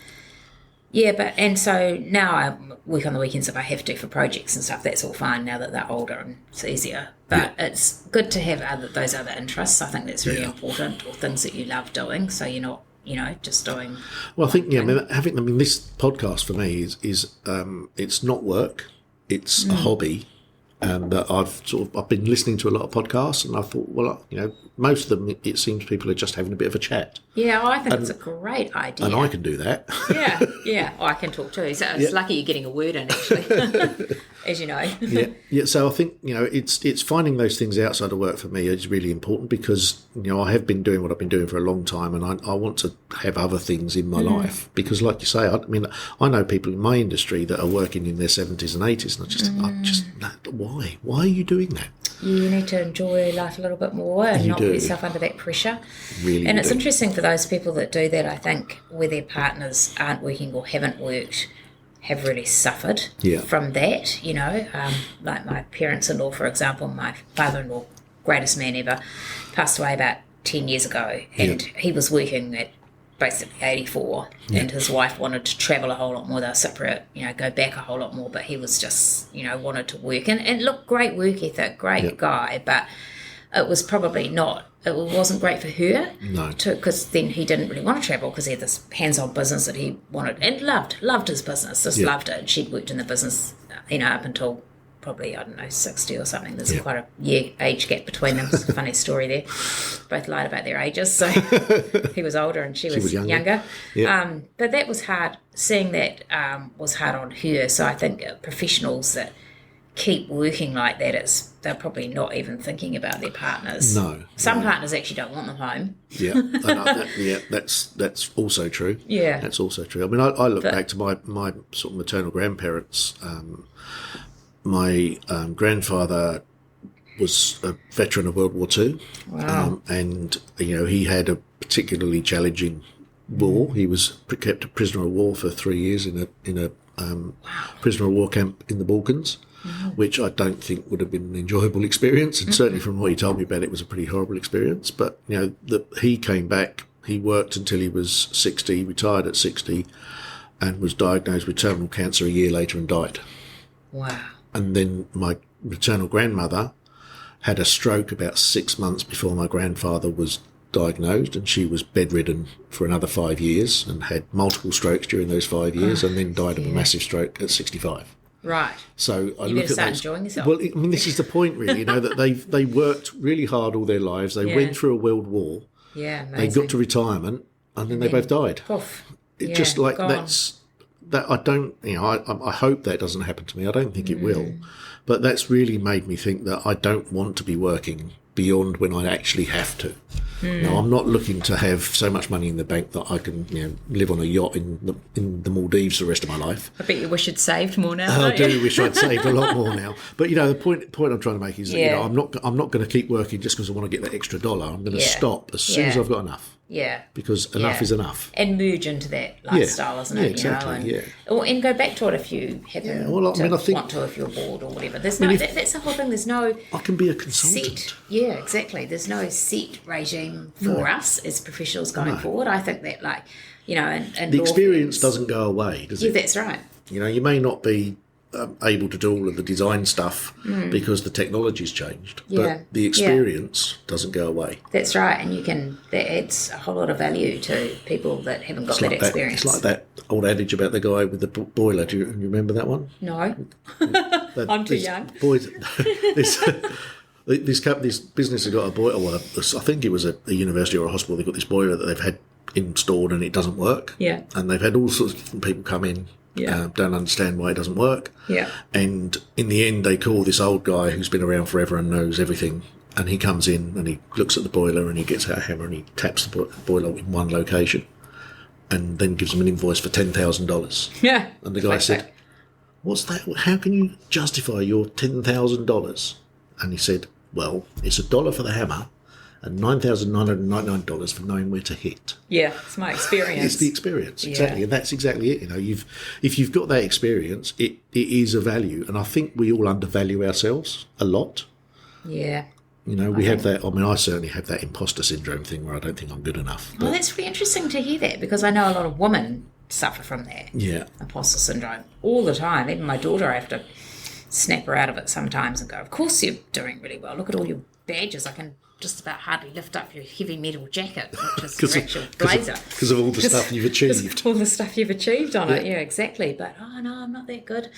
so now I work on the weekends if I have to for projects and stuff. That's all fine now that they're older and it's easier. But it's good to have those other interests. I think that's really important, or things that you love doing, so you're not, just doing. Well, I think this podcast for me is it's not work, it's a hobby. And I've been listening to a lot of podcasts, and I thought, well, most of them, it seems people are just having a bit of a chat. Yeah, I think it's a great idea. And I can do that. Yeah, I can talk too. So it's lucky you're getting a word in, actually, as you know. Yeah. So I think, it's finding those things outside of work for me is really important, because, I have been doing what I've been doing for a long time, and I want to have other things in my life. Because like you say, I know people in my industry that are working in their 70s and 80s, and I just why? Why are you doing that? You need to enjoy life a little bit more and not put yourself under that pressure. Really, and it's interesting for those people that do that, I think, where their partners aren't working or haven't worked, have really suffered from that, like my parents-in-law, for example. My father-in-law, greatest man ever, passed away about 10 years ago, and he was working at basically 84, and his wife wanted to travel a whole lot more. They were separate, go back a whole lot more, but he was just, wanted to work. And look, great work ethic, great guy, but it was probably not, it wasn't great for her. No. Because then he didn't really want to travel, because he had this hands-on business that he wanted, and loved his business, just loved it. She'd worked in the business, up until probably, 60 or something. There's quite a age gap between them. It's a funny story there. Both lied about their ages. So he was older and she was younger. Yeah. But that was hard. Seeing that was hard on her. So I think professionals that keep working like that, they're probably not even thinking about their partners. No. Some partners actually don't want them home. Yeah. That's also true. Yeah. That's also true. I mean, I look back to my sort of maternal grandparents. My grandfather was a veteran of World War II. Wow. And, he had a particularly challenging war. He was kept a prisoner of war for 3 years in a prisoner of war camp in the Balkans, which I don't think would have been an enjoyable experience. And certainly from what he told me about it, was a pretty horrible experience. But, he came back He worked until he was 60, retired at 60, and was diagnosed with terminal cancer a year later and died. Wow. And then my maternal grandmother had a stroke about 6 months before my grandfather was diagnosed, and she was bedridden for another 5 years and had multiple strokes during those 5 years, and then died of a massive stroke at 65. Right. So I you look at start those. Enjoying yourself. Well, I mean, this is the point, really. You know, that they worked really hard all their lives. They went through a world war. Yeah, amazing. They got to retirement, and then they both died. Poof. It just like that. I don't. You know, I hope that doesn't happen to me. I don't think it will. But that's really made me think that I don't want to be working beyond when I actually have to. Now, I'm not looking to have so much money in the bank that I can, live on a yacht in the Maldives the rest of my life. I bet you wish you'd saved more now. I do wish I'd saved a lot more now. But the point I'm trying to make is that I'm not going to keep working just because I want to get that extra dollar. I'm going to stop as soon as I've got enough. Yeah. Because enough is enough. And merge into that lifestyle, isn't it? Exactly, And go back to it if you happen I think, want to, if you're bored or whatever. There's that's the whole thing. There's no I can be a consultant. Set. Yeah, exactly. There's no set regime for us as professionals going forward. I think that, and the experience doesn't go away, does it? Yeah, that's right. You may not be able to do all of the design stuff because the technology's changed, but the experience doesn't go away. That's right, and that adds a whole lot of value to people that haven't got that experience. It's like that old adage about the guy with the boiler. Do you remember that one? No. I'm too young. This business has got a boiler. Well, I think it was a university or a hospital. They've got this boiler that they've had installed and it doesn't work. Yeah. And they've had all sorts of different people come in. Don't understand why it doesn't work. Yeah. And in the end, they call this old guy who's been around forever and knows everything. And he comes in and he looks at the boiler and he gets out a hammer and he taps the boiler in one location and then gives them an invoice for $10,000. Yeah. And the guy said, "What's that? How can you justify your $10,000? And he said, "Well, it's $1 for the hammer and $9,999 for knowing where to hit." Yeah, it's my experience. It's the experience, exactly. And that's exactly it. If you've got that experience, it is a value. And I think we all undervalue ourselves a lot. Yeah. We have that. I mean, I certainly have that imposter syndrome thing where I don't think I'm good enough. Well, that's really interesting to hear that, because I know a lot of women suffer from that. Yeah. Imposter syndrome all the time. Even my daughter, I have to snap her out of it sometimes and go, "Of course you're doing really well. Look at all your badges. I can just about hardly lift up your heavy metal jacket, which is your actual blazer." Because of all the stuff you've achieved. Because of all the stuff you've achieved on it, yeah, exactly. But, no, I'm not that good.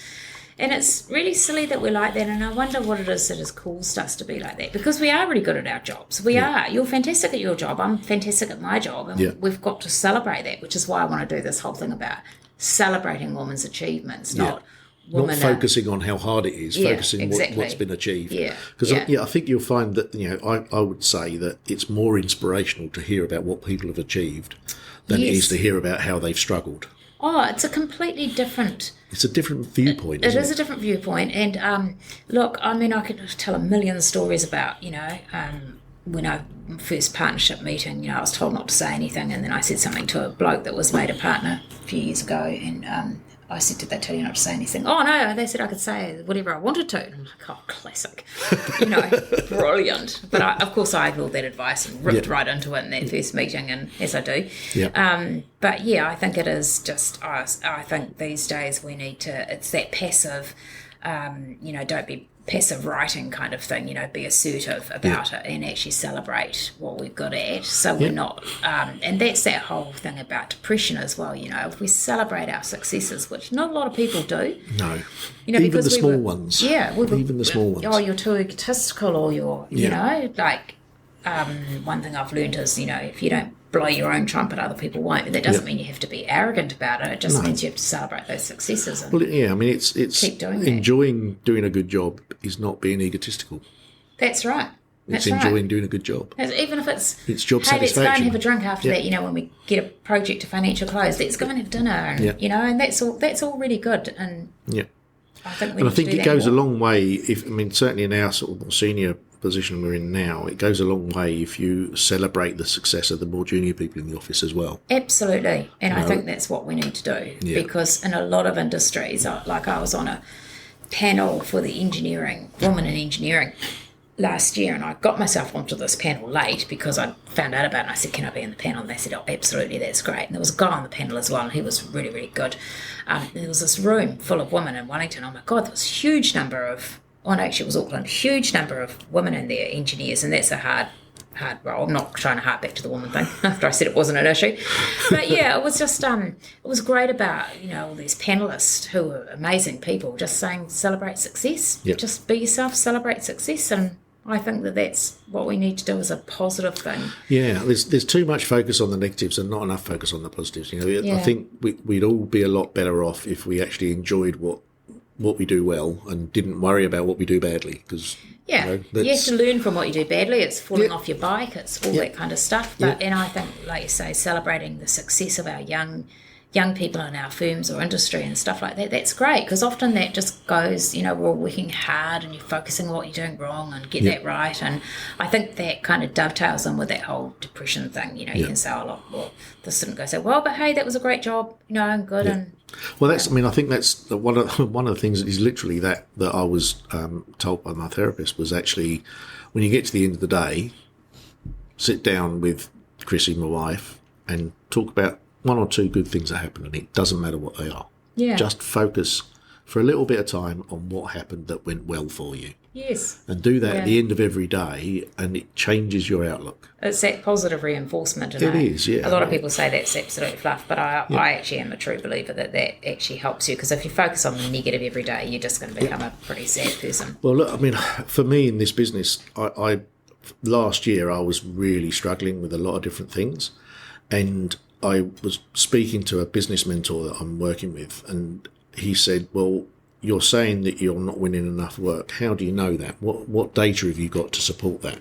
And it's really silly that we're like that, and I wonder what it is that has caused us to be like that, because we are really good at our jobs. We are. You're fantastic at your job. I'm fantastic at my job, and we've got to celebrate that, which is why I want to do this whole thing about celebrating women's achievements, not focusing on how hard it is, focusing what's been achieved. Because I think you'll find that I would say that it's more inspirational to hear about what people have achieved than it is to hear about how they've struggled. Oh, it's a completely different... It's a different viewpoint, isn't it? It is a different viewpoint. And look, I mean, I could tell a million stories about, when I first partnership meeting, I was told not to say anything, and then I said something to a bloke that was made a partner a few years ago, and I said, "Did they tell you not to say anything?" "Oh, no, they said I could say whatever I wanted to." And I'm like, "Oh, classic." Brilliant. But of course I ignored that advice and ripped right into it in that first meeting, and as I do. But I think it is just, I think these days we need to, it's that passive, don't be passive writing kind of thing, be assertive about it and actually celebrate what we're good at, so we're not, and that's that whole thing about depression as well. If we celebrate our successes, which not a lot of people do. No. Even the small ones. Yeah. Even the small ones. Oh, you're too egotistical, or you're, one thing I've learned is, if you don't blow your own trumpet, other people won't. But that doesn't mean you have to be arrogant about it. It just means you have to celebrate those successes. And it's keep doing enjoying doing a good job is not being egotistical. That's right. It's enjoying doing a good job. Even if it's job satisfaction. Let's go and have a drink after that. When we get a project to financial close, let's go and have dinner. And, and that's all really good. And I think it goes a long way. Certainly in our sort of more senior position we're in now, it goes a long way if you celebrate the success of the more junior people in the office as well. Absolutely. And I think that's what we need to do, because in a lot of industries, like I was on a panel for the women in engineering, last year, and I got myself onto this panel late because I found out about it, and I said, can I be in the panel? And they said, oh, absolutely, that's great. And there was a guy on the panel as well, and he was really, really good. There was this room full of women in Wellington. Oh my God, there was a huge number of, oh no, actually it was Auckland, huge number of women in there, engineers, and that's a hard role. I'm not trying to hark back to the woman thing after I said it wasn't an issue. But yeah, it was just, it was great about, all these panellists who were amazing people just saying celebrate success. Yep. Just be yourself, celebrate success. And I think that that's what we need to do as a positive thing. Yeah, there's too much focus on the negatives and not enough focus on the positives. I think we'd all be a lot better off if we actually enjoyed what we do well and didn't worry about what we do badly, because you have to learn from what you do badly. It's falling off your bike, it's all that kind of stuff. But and I think, like you say, celebrating the success of our young people in our firms or industry and stuff like that, that's great, because often that just goes, we're all working hard and you're focusing on what you're doing wrong and get that right. And I think that kind of dovetails in with that whole depression thing. You can say a lot, well, this didn't go so well, but hey, that was a great job, and good. And well, I think that's one of the things that is literally that I was told by my therapist was actually, when you get to the end of the day, sit down with Chrissy, my wife, and talk about one or two good things that happened, and it doesn't matter what they are. Yeah. Just focus for a little bit of time on what happened that went well for you. Yes. And do that at the end of every day, and it changes your outlook. It's that positive reinforcement. It is, yeah. A lot of people say that's absolute fluff, but I actually am a true believer that actually helps you, because if you focus on the negative every day, you're just going to become a pretty sad person. Well, look, for me in this business, I last year I was really struggling with a lot of different things, and I was speaking to a business mentor that I'm working with, and he said, well, you're saying that you're not winning enough work. How do you know that? What data have you got to support that?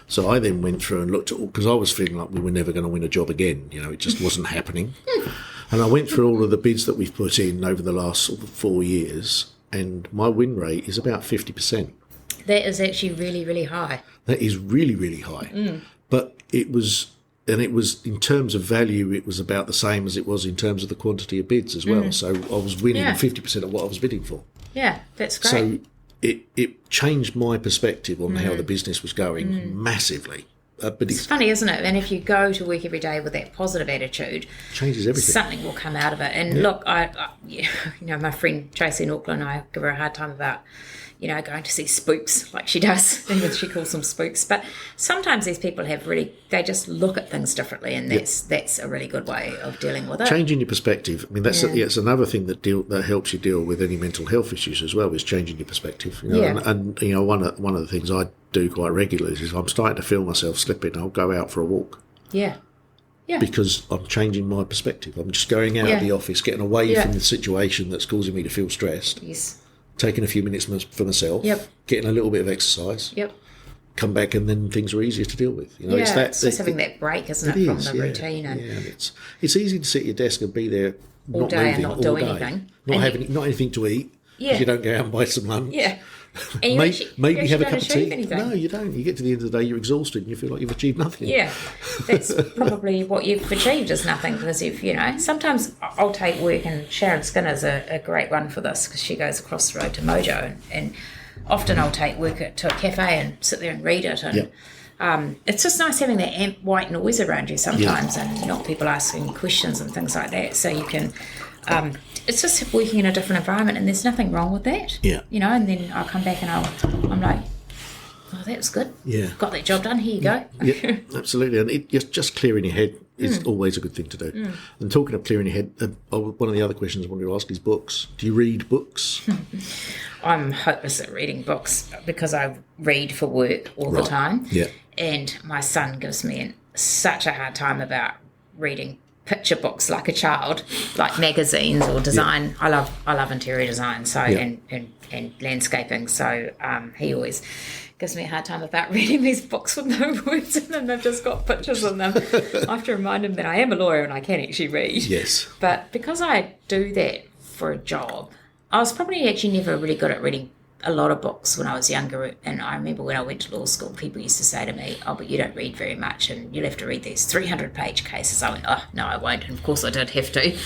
So I then went through and looked at, because I was feeling like we were never going to win a job again. It just wasn't happening. And I went through all of the bids that we've put in over the last sort of 4 years, and my win rate is about 50%. That is actually really, really high. That is really, really high. But it was in terms of value, it was about the same as it was in terms of the quantity of bids as well. So I was winning 50% of what I was bidding for. Yeah, that's great. So it changed my perspective on how the business was going massively. But it's funny, isn't it? And if you go to work every day with that positive attitude, changes everything. Something will come out of it. And look, I my friend Tracy in Auckland, I give her a hard time about going to see spooks like she does, even she calls them spooks. But sometimes these people they just look at things differently, and that's a really good way of dealing with it. Changing your perspective. It's another thing that helps you deal with any mental health issues as well, is changing your perspective. And one of the things I do quite regularly is I'm starting to feel myself slipping. I'll go out for a walk. Yeah. Yeah. Because I'm changing my perspective. I'm just going out of the office, getting away from the situation that's causing me to feel stressed. Yes. Taking a few minutes for myself, getting a little bit of exercise, come back, and then things are easier to deal with. It's just having that break, isn't it, from the routine? And it's easy to sit at your desk and be there all day and not do anything, not anything to eat. Yeah, you don't go out and buy some lunch. Yeah. And maybe have a cup of tea. No, you don't. You get to the end of the day, you're exhausted and you feel like you've achieved nothing. Yeah, that's probably what you've achieved is nothing, because sometimes I'll take work, and Sharon Skinner's a great one for this, because she goes across the road to Mojo, and often I'll take work to a cafe and sit there and read it, and it's just nice having that white noise around you sometimes, and not people asking questions and things like that, so you can... it's just working in a different environment, and there's nothing wrong with that. Yeah. And then I'll come back and I'm like, oh, that was good. Yeah. Got that job done. Here you go. Yeah, absolutely. And just clearing your head is always a good thing to do. And talking of clearing your head, one of the other questions I wanted to ask is books. Do you read books? I'm hopeless at reading books, because I read for work all the time. Yeah. And my son gives me such a hard time about reading picture books like a child, like magazines or design. I love interior design, so and landscaping. So he always gives me a hard time about reading these books with no words in them. They've just got pictures in them. I have to remind him that I am a lawyer and I can actually read. Yes. But because I do that for a job, I was probably actually never really good at reading a lot of books when I was younger. And I remember when I went to law school, people used to say to me, oh, but you don't read very much and you'll have to read these 300-page cases. I went, oh, no, I won't. And of course I did have to.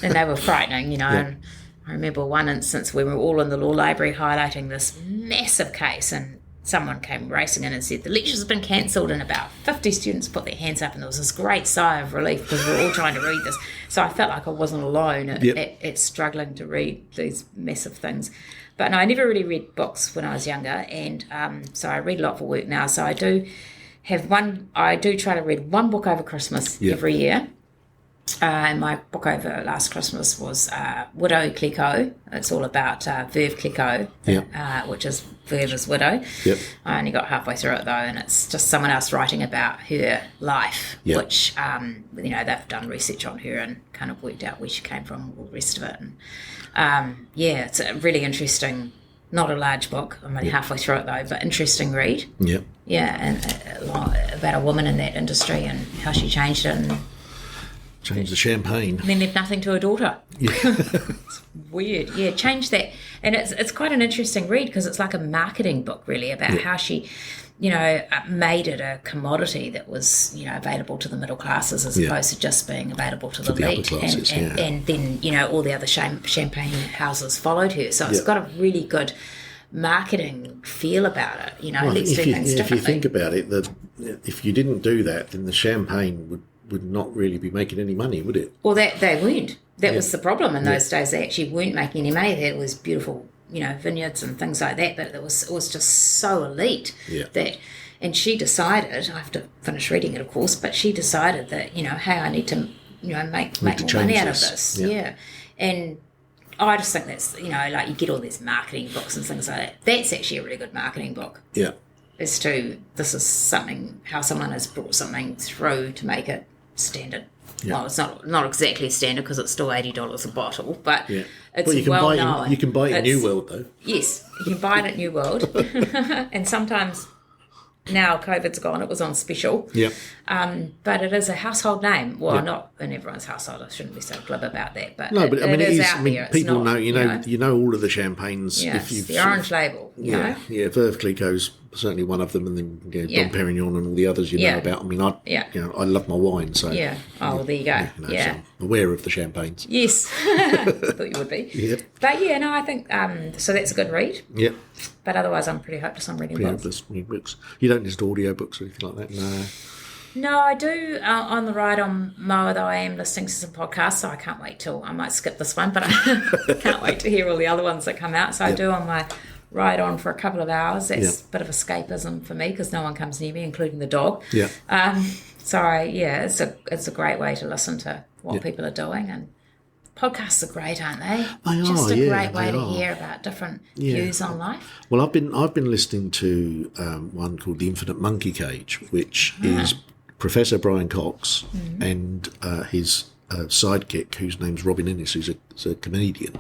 And they were frightening, And I remember one instance where we were all in the law library highlighting this massive case, and someone came racing in and said, the lectures have been cancelled, and about 50 students put their hands up, and there was this great sigh of relief because we're all trying to read this. So I felt like I wasn't alone at struggling to read these massive things. But no, I never really read books when I was younger, and so I read a lot for work now. So I do try to read one book over Christmas every year. And my book over last Christmas was Widow Clicquot. It's all about Veuve Clicquot, which is Veuve's widow. Yep. I only got halfway through it though, and it's just someone else writing about her life, which they've done research on her and kind of worked out where she came from, all the rest of it. And it's a really interesting. Not a large book. I'm only halfway through it though, but interesting read. Yeah. Yeah, and about a woman in that industry and how she changed it. And changed the champagne. And then left nothing to her daughter. Yeah. It's weird. Yeah, changed that. And it's quite an interesting read because it's like a marketing book really about how she, made it a commodity that was, available to the middle classes as opposed to just being available to the elite. And then, all the other champagne houses followed her. So it's got a really good marketing feel about it. Let's do things differently. If you think about it, that if you didn't do that, then the champagne would not really be making any money, would it? Well, they weren't. That was the problem in those days. They actually weren't making any money. There was beautiful, vineyards and things like that, but it was just so elite that. And she decided, I have to finish reading it, of course, but she decided that, hey, I need to, make more money out of this. Yeah. And I just think that's, like you get all these marketing books and things like that. That's actually a really good marketing book. Yeah. As to this is how someone has brought something through to make it standard. Yeah. Well, it's not exactly standard because it's still $80 a bottle, but it's well known. You can buy it in New World though. Yes, you can buy it at New World, and sometimes now COVID's gone, it was on special. Yeah. But it is a household name. Well, not in everyone's household. I shouldn't be so glib about that, but it is out there. People know. You know all of the champagnes. Yeah, if the orange label. Yeah, Veuve Clicquot's certainly one of them, and then Dom Perignon and all the others know about. I mean, I love my wine, so Oh, there you go. So I'm aware of the champagnes. Yes, I thought you would be. Yeah. But I think so. That's a good read. Yeah. But otherwise, I'm pretty hopeless on reading books. You don't listen to audio books or anything like that? No. No, I do on the ride on Moa, though I am listening to some podcasts, so I can't wait I might skip this one, but I can't wait to hear all the other ones that come out. So I do on my ride on for a couple of hours. That's a bit of escapism for me because no one comes near me, including the dog. Yeah. It's a great way to listen to what people are doing, and podcasts are great, aren't they? They Just are, a great way to hear about different views on life. Well, I've been listening to one called The Infinite Monkey Cage, which is Professor Brian Cox and his sidekick, whose name's Robin Innes, who's a comedian,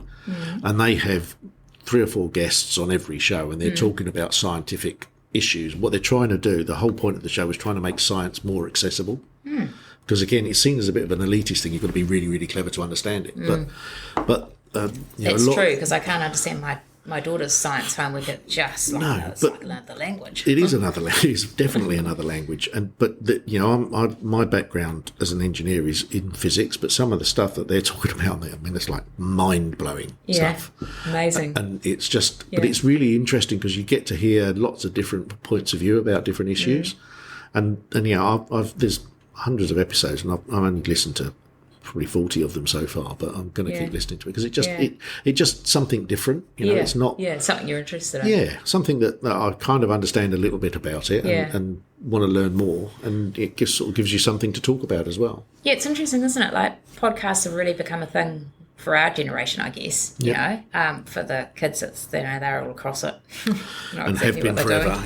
and they have 3 or 4 guests on every show, and they're talking about scientific issues. What they're trying to do, the whole point of the show is trying to make science more accessible. Because again, it's seen as a bit of an elitist thing. You've got to be really, really clever to understand it. But it's true because I can't understand my daughter's science homework. It's just like another language. It is another language. It's definitely another language. My background as an engineer is in physics, but some of the stuff that they're talking about, it's like mind blowing stuff. Amazing. And it's just, but it's really interesting because you get to hear lots of different points of view about different issues, and there's hundreds of episodes, and I've only listened to probably 40 of them so far, but I'm going to keep listening to it because it just something different. It's not something you're interested in. Yeah, something that I kind of understand a little bit about it and want to learn more, and it gives you something to talk about as well. Yeah, it's interesting, isn't it? Like podcasts have really become a thing for our generation, I guess. For the kids, it's they're all across it, and have been forever.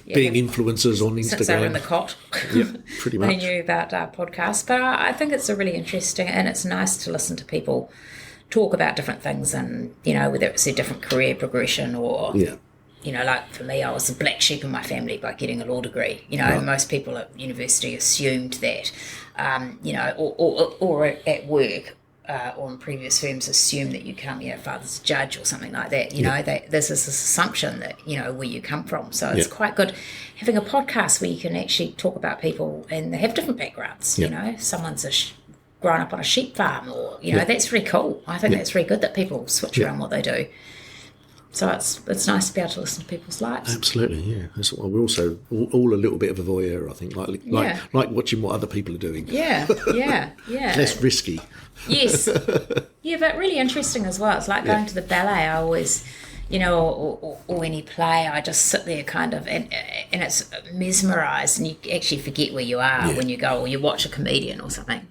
Being influencers on Instagram since they were in the cot. Pretty much. They knew about podcasts, but I think it's a really interesting, and it's nice to listen to people talk about different things, and whether it's a different career progression or. Like for me, I was the black sheep in my family by getting a law degree. Most people at university assumed that, or at work. Or in previous firms assume that you come, father's a judge or something like that. There's this assumption that, where you come from. So it's quite good having a podcast where you can actually talk about people and they have different backgrounds. Someone's grown up on a sheep farm or, that's really cool. I think that's really good that people switch around what they do. So it's nice to be able to listen to people's lives. Absolutely, yeah. We're also all a little bit of a voyeur, I think, like watching what other people are doing. Yeah. Less risky. Yes. Yeah, but really interesting as well. It's like going to the ballet. I always, or any play, I just sit there kind of, and it's mesmerised, and you actually forget where you are when you go, or you watch a comedian or something.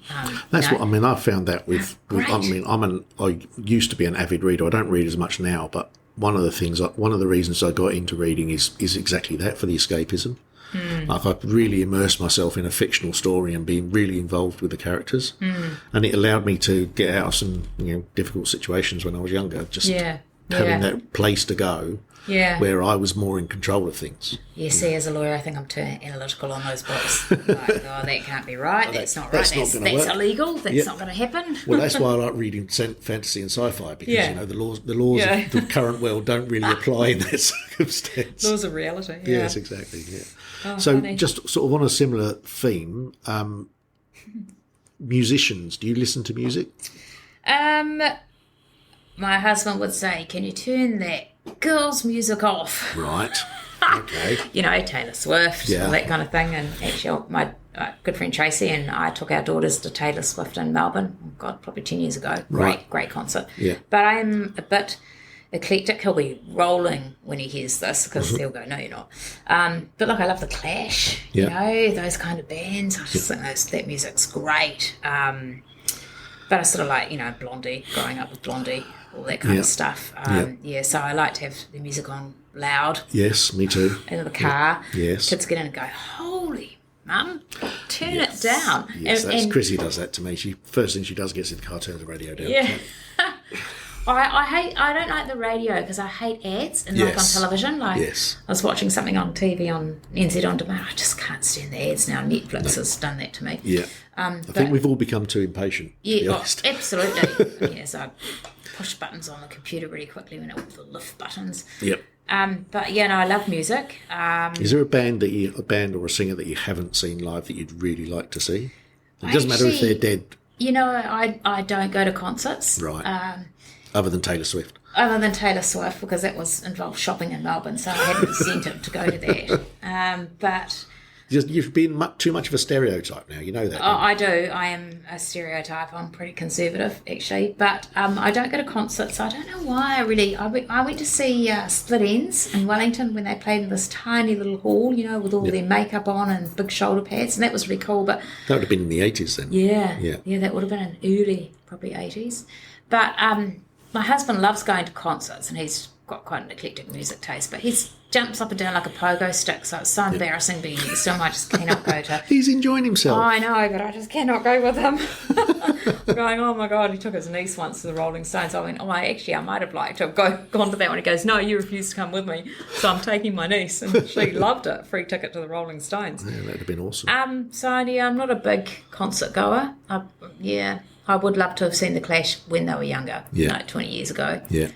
That's what I mean. I've found that with I used to be an avid reader. I don't read as much now, but one of the reasons I got into reading is exactly that, for the escapism. Like, I really immersed myself in a fictional story and being really involved with the characters, and it allowed me to get out of some difficult situations when I was younger. Just having that place to go, where I was more in control of things. Yeah, see, as a lawyer, I think I'm too analytical on those books. Like, that can't be right. That's not right. That's illegal. That's not going to happen. Well, that's why I like reading fantasy and sci-fi, because the laws of the current world don't really apply in that circumstance. Laws of reality. Yes, exactly. Yeah. Oh, so, funny. Just sort of on a similar theme, musicians. Do you listen to music? My husband would say, "Can you turn that girls' music off?" Right. Okay. Taylor Swift, all that kind of thing. And actually, my good friend Tracy and I took our daughters to Taylor Swift in Melbourne. God, probably 10 years ago. Great concert. Yeah. But I'm a bit eclectic. He'll be rolling when he hears this, because he'll go, "No, you're not." But look, I love the Clash. Those kind of bands. I just think that music's great. But I sort of like, Blondie, growing up with Blondie, all that kind of stuff. So I like to have the music on loud. Yes, me too. In the car. Yes. Kids get in and go, "Holy Mum, turn it down." Yes, Chrissy does that to me. First thing she does, gets in the car, turns the radio down. Yeah. I don't like the radio, because I hate ads and like on television. Like, I was watching something on TV on NZ On Demand. I just can't stand the ads now. Netflix has done that to me. Yeah. I think we've all become too impatient. Yeah, absolutely. So I push buttons on the computer really quickly when with the lift buttons. Yep. But I love music. Is there a band or a singer that you haven't seen live that you'd really like to see? It doesn't matter if they're dead. I don't go to concerts. Right. Other than Taylor Swift. Because that involved shopping in Melbourne, so I had an incentive to go to that. But you've been too much of a stereotype now. You know that. I do. I am a stereotype. I'm pretty conservative, actually. But I don't go to concerts. I don't know why. I went to see Split Enz in Wellington when they played in this tiny little hall, with all their makeup on and big shoulder pads, and that was really cool. But that would have been in the 80s then. Yeah, that would have been in early, probably 80s. But my husband loves going to concerts, and he's got quite an eclectic music taste, but he jumps up and down like a pogo stick, so it's so embarrassing being next to him. I just cannot go to... He's enjoying himself. Oh, I know, but I just cannot go with him. Going, "Oh my God," he took his niece once to the Rolling Stones. I went, I might have liked to have gone to that one. He goes, "No, you refused to come with me, so I'm taking my niece." And she loved it. Free ticket to the Rolling Stones. Yeah, that'd have been awesome. I'm not a big concert goer. I would love to have seen the Clash when they were younger, 20 years ago. Yeah.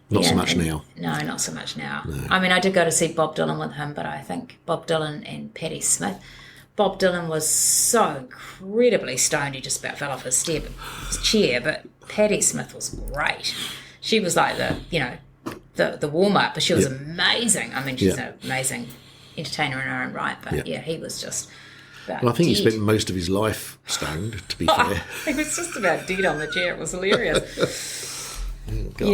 Not so much now. No, not so much now. No. I mean, I did go to see Bob Dylan with him, but I think Bob Dylan and Patti Smith. Bob Dylan was so incredibly stoned he just about fell off his chair, but Patti Smith was great. She was like the warm-up, but she was amazing. I mean, she's an amazing entertainer in her own right, but he was just... Well, I think he spent most of his life stoned, to be fair. He was just about dead on the chair. It was hilarious. Oh, God.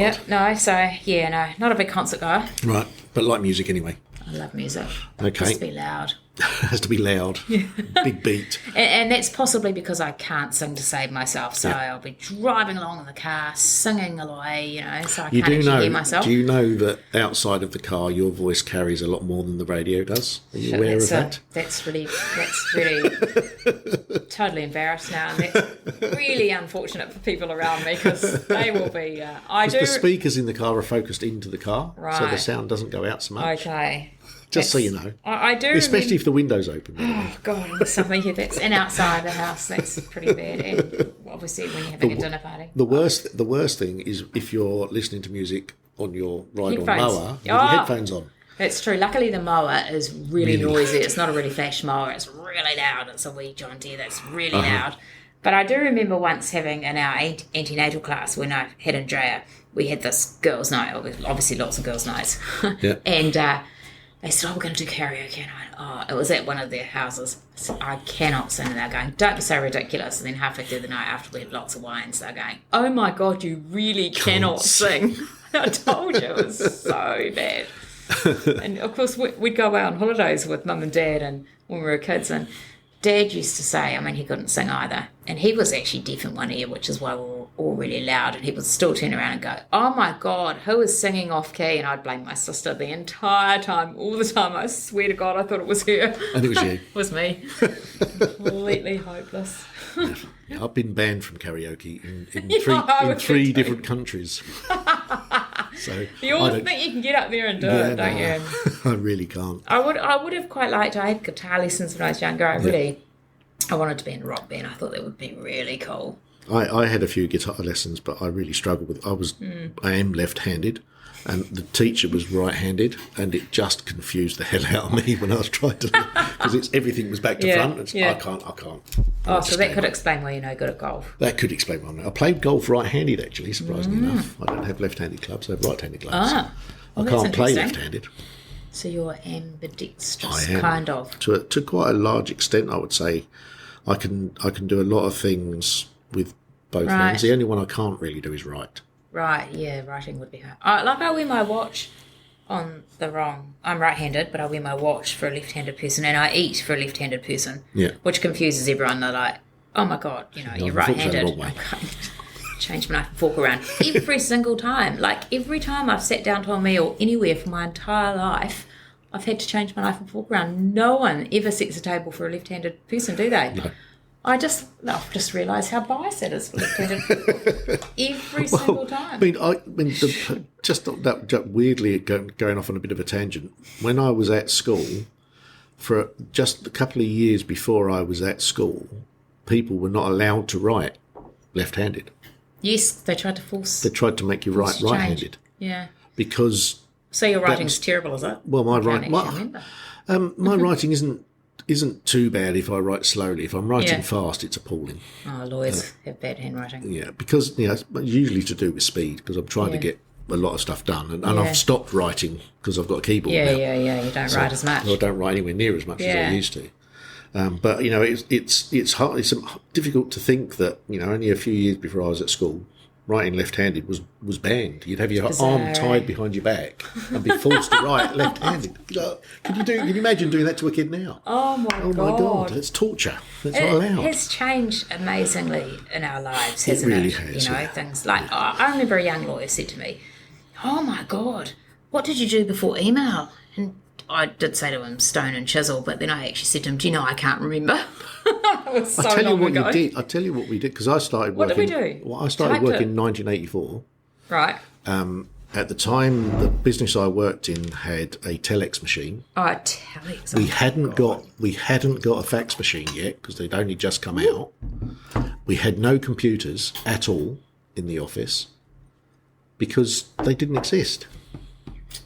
Yeah, not a big concert goer. Right, but like music anyway. I love music. Okay. It has to be loud. Has to be loud. Yeah. Big beat. And that's possibly because I can't sing to save myself, so I'll be driving along in the car, singing away, so I can't actually hear myself. Do you know that outside of the car your voice carries a lot more than the radio does? Are you aware of that? That's really totally embarrassed now, and that's really unfortunate for people around me, because they will be... The speakers in the car are focused into the car, so the sound doesn't go out so much. Okay. Just so you know. I do. Especially if the window's open. Oh, God, something here and outside the house, that's pretty bad. And obviously when you're having a dinner party. The worst thing is if you're listening to music on your ride or mower with your headphones on. That's true. Luckily the mower is really noisy. It's not a really flash mower. It's really loud. It's a wee John Deere that's really loud. But I do remember once having in our antenatal class when I had Andrea, we had this girls' night, obviously lots of girls' nights. Yeah. And they said, we're going to do karaoke. And it was at one of their houses. I said, I cannot sing. And they're going, don't be so ridiculous. And then halfway through the night after we had lots of wines, they're going, oh my God, you really cannot sing. I told you, it was so bad. And of course, we'd go away on holidays with Mum and Dad and when we were kids. And Dad used to say, he couldn't sing either. And he was actually deaf in one ear, which is why we were all really loud. And he would still turn around and go, oh my God, who is singing off key? And I'd blame my sister the entire time, all the time. I swear to God, I thought it was her. And it was you. It was me. Completely hopeless. Yeah, I've been banned from karaoke in three different countries. So you always think you can get up there and do it, don't you? I really can't. I would have quite liked. I had guitar lessons when I was younger. I wanted to be in a rock band. I thought that would be really cool. I had a few guitar lessons, but I really struggled with it. I am left-handed, and the teacher was right-handed, and it just confused the hell out of me when I was trying to, because everything was back to front. And I can't. Oh, so that could explain why you're no good at golf. That could explain why I'm not. I played golf right-handed, actually, surprisingly enough. I don't have left-handed clubs, I have right-handed gloves. I can't play left-handed. So you're ambidextrous, I am. kind of. To quite a large extent, I would say. I can do a lot of things with both hands. The only one I can't really do is write. Right, yeah, writing would be hard. I wear my watch on the wrong... I'm right-handed, but I wear my watch for a left-handed person, and I eat for a left-handed person, which confuses everyone. They're like, oh my God, you're right-handed. Change my knife and fork around every single time. Like, every time I've sat down to a meal anywhere for my entire life, I've had to change my knife and fork around. No one ever sets a table for a left-handed person, do they? No. I've just realised how biased it is for left-handed people every single time. Just weirdly going off on a bit of a tangent. When I was at school, for just a couple of years before I was at school, people were not allowed to write left-handed. Yes, they tried to force. They tried to make you write right-handed. Yeah. Because. So your writing's terrible, is it? Well, my writing isn't too bad if I write slowly. If I'm writing fast, it's appalling. Oh, lawyers have bad handwriting. Yeah, because it's usually to do with speed, because I'm trying to get a lot of stuff done, and I've stopped writing because I've got a keyboard now. Yeah. You don't write as much. I don't write anywhere near as much as I used to. But it's hard. It's difficult to think that only a few years before I was at school, writing left-handed was banned. You'd have your arm tied behind your back and be forced to write left-handed. Can you imagine doing that to a kid now? Oh my God! It's torture. That's not allowed. It has changed amazingly in our lives, hasn't it? Really has. Things like I remember a young lawyer said to me, "Oh my God, what did you do before email?" And I did say to him, stone and chisel, but then I actually said to him, do you know, I can't remember. It was so long ago. I'll tell you what you did. I'll tell you what we did, because I started working... What did we do? Well, I started working in 1984. Right. At the time, the business I worked in had a telex machine. Oh, a telex. We hadn't got a fax machine yet, because they'd only just come out. We had no computers at all in the office, because they didn't exist.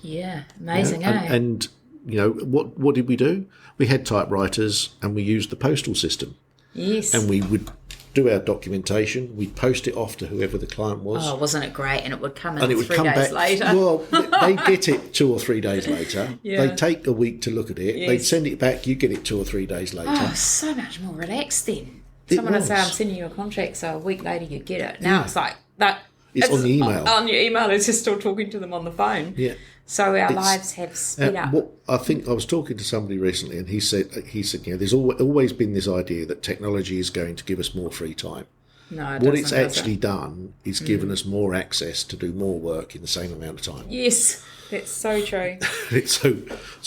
Yeah, amazing, And what did we do? We had typewriters and we used the postal system. Yes. And we would do our documentation. We'd post it off to whoever the client was. Oh, wasn't it great? And it would come in 3 days later. Well, they'd get it 2 or 3 days later. Yeah. They'd take a week to look at it. Yes. They'd send it back. You get it 2 or 3 days later. Oh, so much more relaxed then. Someone would say, I'm sending you a contract, so a week later you get it. Now it's like that. It's on the email. On your email, it's just still talking to them on the phone. Yeah. So our lives have sped up. I think I was talking to somebody recently, and he said, there's always been this idea that technology is going to give us more free time. No, what it's actually done is given us more access to do more work in the same amount of time. Yes, that's so true. So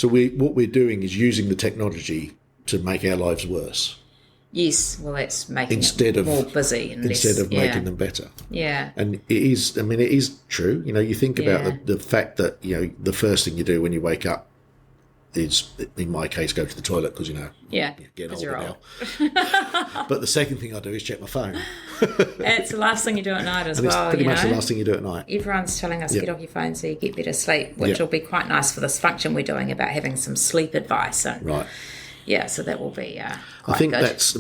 what we're doing is using the technology to make our lives worse. Yes, well, that's making it more busy and instead of making them better. Yeah, and it is true. You think about the fact that the first thing you do when you wake up is, in my case, go to the toilet because get older now. But the second thing I do is check my phone. It's the last thing you do at night as well. It's pretty much the last thing you do at night. Everyone's telling us get off your phone so you get better sleep, which will be quite nice for this function we're doing about having some sleep advice. And, right. Yeah, so that will be quite I think good. that's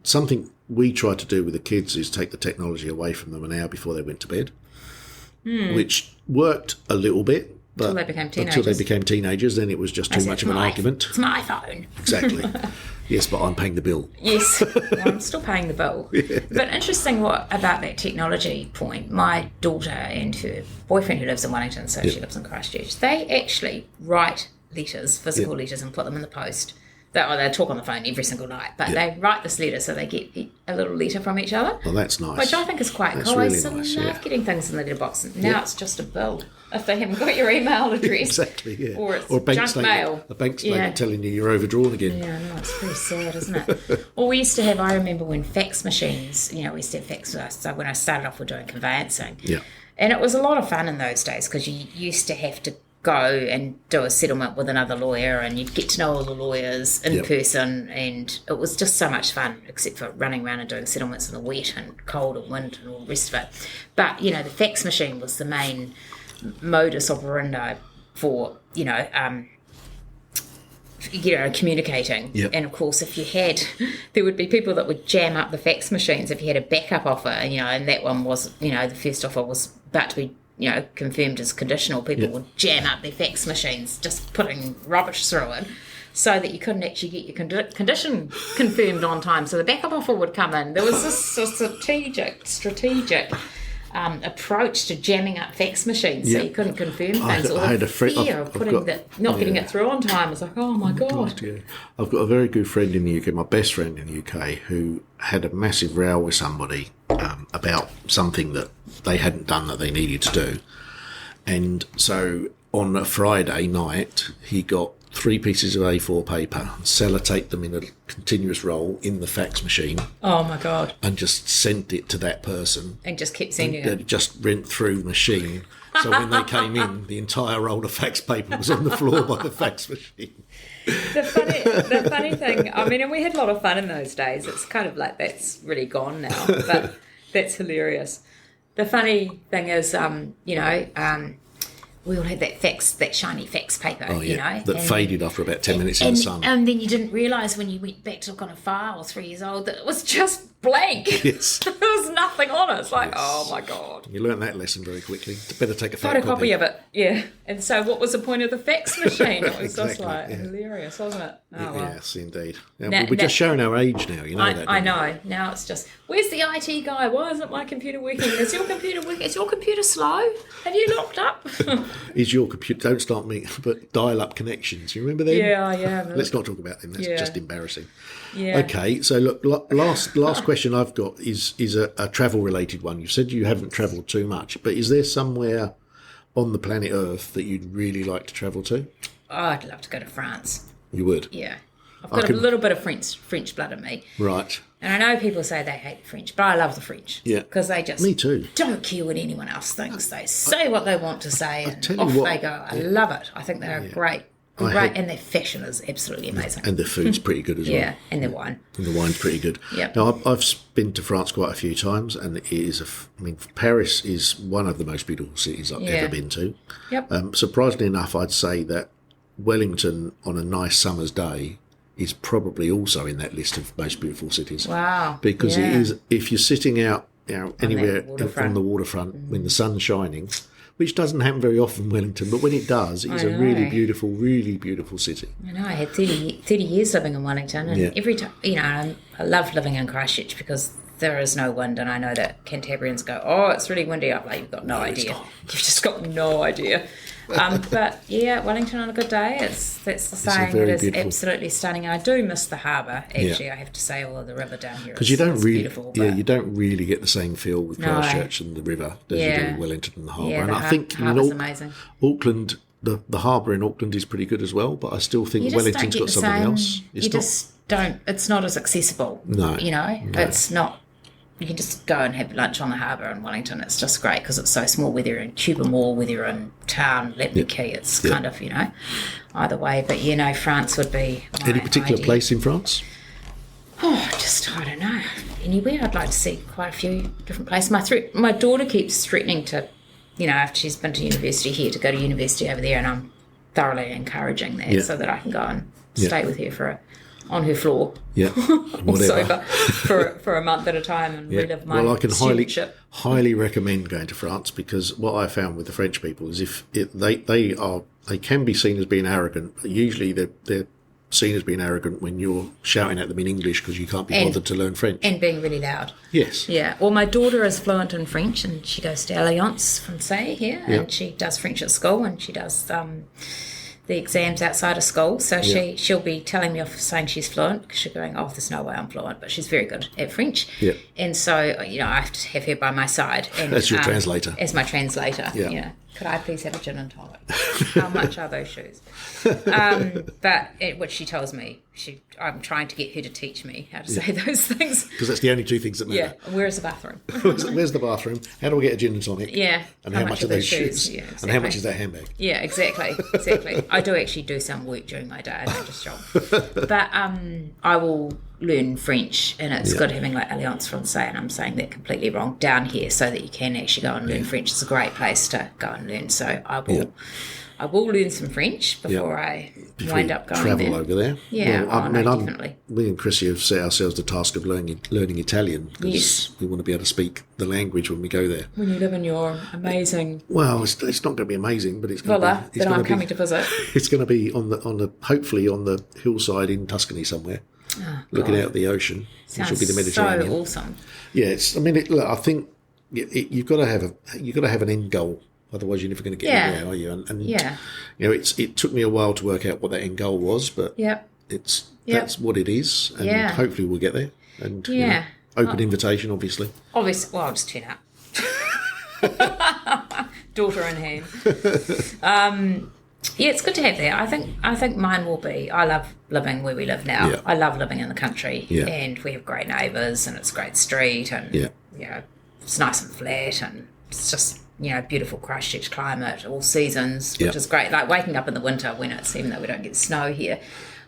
something we try to do with the kids is take the technology away from them an hour before they went to bed, which worked a little bit. But until they became teenagers. Then it was just too much of an argument. It's my phone. Exactly. Yes, but I'm paying the bill. Yes, well, I'm still paying the bill. Yeah. But interesting about that technology point, my daughter and her boyfriend who lives in Wellington, so she lives in Christchurch, they actually write letters, physical letters, and put them in the post. They talk on the phone every single night, but they write this letter so they get a little letter from each other. Well, that's nice. Which I think is quite cool. Really I nice, love getting things in the letterbox. Now it's just a bill. If they haven't got your email address. Exactly, yeah. Or it's a bank junk statement, mail. A bank statement telling you you're overdrawn again. Yeah, no, it's pretty sad, isn't it? Well, we used to have, I remember when fax machines, we used to have fax, so when I started off with doing conveyancing. Yeah. And it was a lot of fun in those days because you used to have to go and do a settlement with another lawyer and you'd get to know all the lawyers in person, and it was just so much fun, except for running around and doing settlements in the wet and cold and wind and all the rest of it. But, the fax machine was the main modus operandi for, communicating. Yep. And of course, if you had, there would be people that would jam up the fax machines if you had a backup offer, and that one was, the first offer was about to be, confirmed as conditional. People would jam up their fax machines, just putting rubbish through it, so that you couldn't actually get your condition confirmed on time. So the backup offer would come in. There was this strategic approach to jamming up fax machines, so you couldn't confirm things. I had a friend. Fear of not getting it through on time. It's like, oh my god. Yeah. I've got a very good friend in the UK, my best friend in the UK, who had a massive row with somebody about something that they hadn't done that they needed to do, and so on a Friday night he got 3 pieces of A4 paper, sellotaped them in a continuous roll in the fax machine. Oh my god! And just sent it to that person. And just kept sending it. It just went through the machine. So when they came in, the entire roll of fax paper was on the floor by the fax machine. The funny thing, and we had a lot of fun in those days. It's kind of like that's really gone now, but that's hilarious. The funny thing is, we all had that shiny fax paper, that faded after about 10 minutes in the sun. And then you didn't realise when you went back to look on a file 3 years old that it was just blank. Yes. There was nothing on it. It's like, oh my God. You learn that lesson very quickly. Better take a photocopy of it, yeah. And so what was the point of the fax machine? It was just hilarious, wasn't it? Oh, well. Yes, indeed. We're just showing our age now, I know. Now it's just, where's the IT guy? Why isn't my computer working? Is your computer working? Is your computer slow? Have you locked up? Is your computer, don't start me, but dial-up connections. You remember them? Yeah. Let's not talk about them. That's just embarrassing. Yeah. Okay, so look, last question I've got is a travel-related one. You said you haven't travelled too much, but is there somewhere on the planet Earth that you'd really like to travel to? Oh, I'd love to go to France. You would? Yeah. I've got a little bit of French blood in me. Right. And I know people say they hate the French, but I love the French. Yeah. Because they just Me too. Don't care what anyone else thinks. They say what they want to say and off they go. I love it. I think they're great. And their fashion is absolutely amazing. And their food's pretty good as well. Yeah, and their wine. And the wine's pretty good. Yep. Now, I've been to France quite a few times, and it is Paris is one of the most beautiful cities I've ever been to. Yep. Surprisingly enough, I'd say that Wellington on a nice summer's day is probably also in that list of most beautiful cities. Wow. Because it is, if you're sitting out anywhere from the waterfront when the sun's shining, which doesn't happen very often in Wellington, but when it does, it's a really beautiful city. I know. I had 30 years living in Wellington, and every time, I loved living in Christchurch because there is no wind, and I know that Cantabrians go, oh, it's really windy up there. You've got no idea. You've just got no idea. But yeah, Wellington on a good day, that's the saying. It is absolutely stunning. I do miss the harbour. Actually, I have to say, all of the river down here. Because you don't really, beautiful, you don't really get the same feel with Christchurch and the river as you do with Wellington and the harbour. And I think amazing. Auckland, the harbour in Auckland is pretty good as well. But I still think Wellington's got something else. It's not as accessible. No, it's not. You can just go and have lunch on the harbour in Wellington. It's just great because it's so small, whether you're in Cuba Mall, whether you're in town, Lepke, it's kind of, either way. But, France would be my Any particular place in France? Oh, I don't know. Anywhere. I'd like to see quite a few different places. My daughter keeps threatening to, after she's been to university here, to go to university over there, and I'm thoroughly encouraging that so that I can go and stay with her for on her floor. Yeah, or sofa for a month at a time and relive my Well, I can studentship. highly recommend going to France, because what I found with the French people is they can be seen as being arrogant, but usually they're seen as being arrogant when you're shouting at them in English because you can't be bothered to learn French. And being really loud. Yes. Yeah. Well, my daughter is fluent in French and she goes to Alliance Française here and she does French at school and she does the exams outside of school. So she'll be telling me off saying she's fluent because she's going, there's no way I'm fluent, but she's very good at French. Yeah. And so, I have to have her by my side. And, as your translator. As my translator. Yeah. Could I please have a gin and tonic? How much are those shoes? But what she tells me, I'm trying to get her to teach me how to say those things. Because that's the only two things that matter. Yeah. Where's the bathroom? Where's the bathroom? How do I get a gin and tonic? Yeah. And how much are those shoes? Yeah, exactly. And how much is that handbag? Yeah, exactly. I do actually do some work during my day. I don't just job. But I will learn French, and it's good having like Alliance Française, and I'm saying that completely wrong, down here so that you can actually go and learn French. It's a great place to go and learn. So I will learn some French before I wind up going travel there. over there. Yeah, definitely. Me and Chrissy have set ourselves the task of learning Italian because we want to be able to speak the language when we go there. When you live in your amazing it's not going to be amazing, but it's going villa to be, that I'm coming to visit. It's going to be hopefully on the hillside in Tuscany somewhere, looking out at the ocean, which will be the Mediterranean. So awesome. Yeah, I think you've got to have an end goal. Otherwise, you're never going to get anywhere, are you? And it took me a while to work out what that end goal was, but that's what it is, and hopefully we'll get there. And open invitation, obviously. Obviously, well, I'll just turn up. Daughter in hand. It's good to have that. I think mine will be. I love living where we live now. Yeah. I love living in the country, and we have great neighbours, and it's a great street, and it's nice and flat, and it's just beautiful Christchurch climate, all seasons, which is great. Like waking up in the winter when it's, even though we don't get snow here,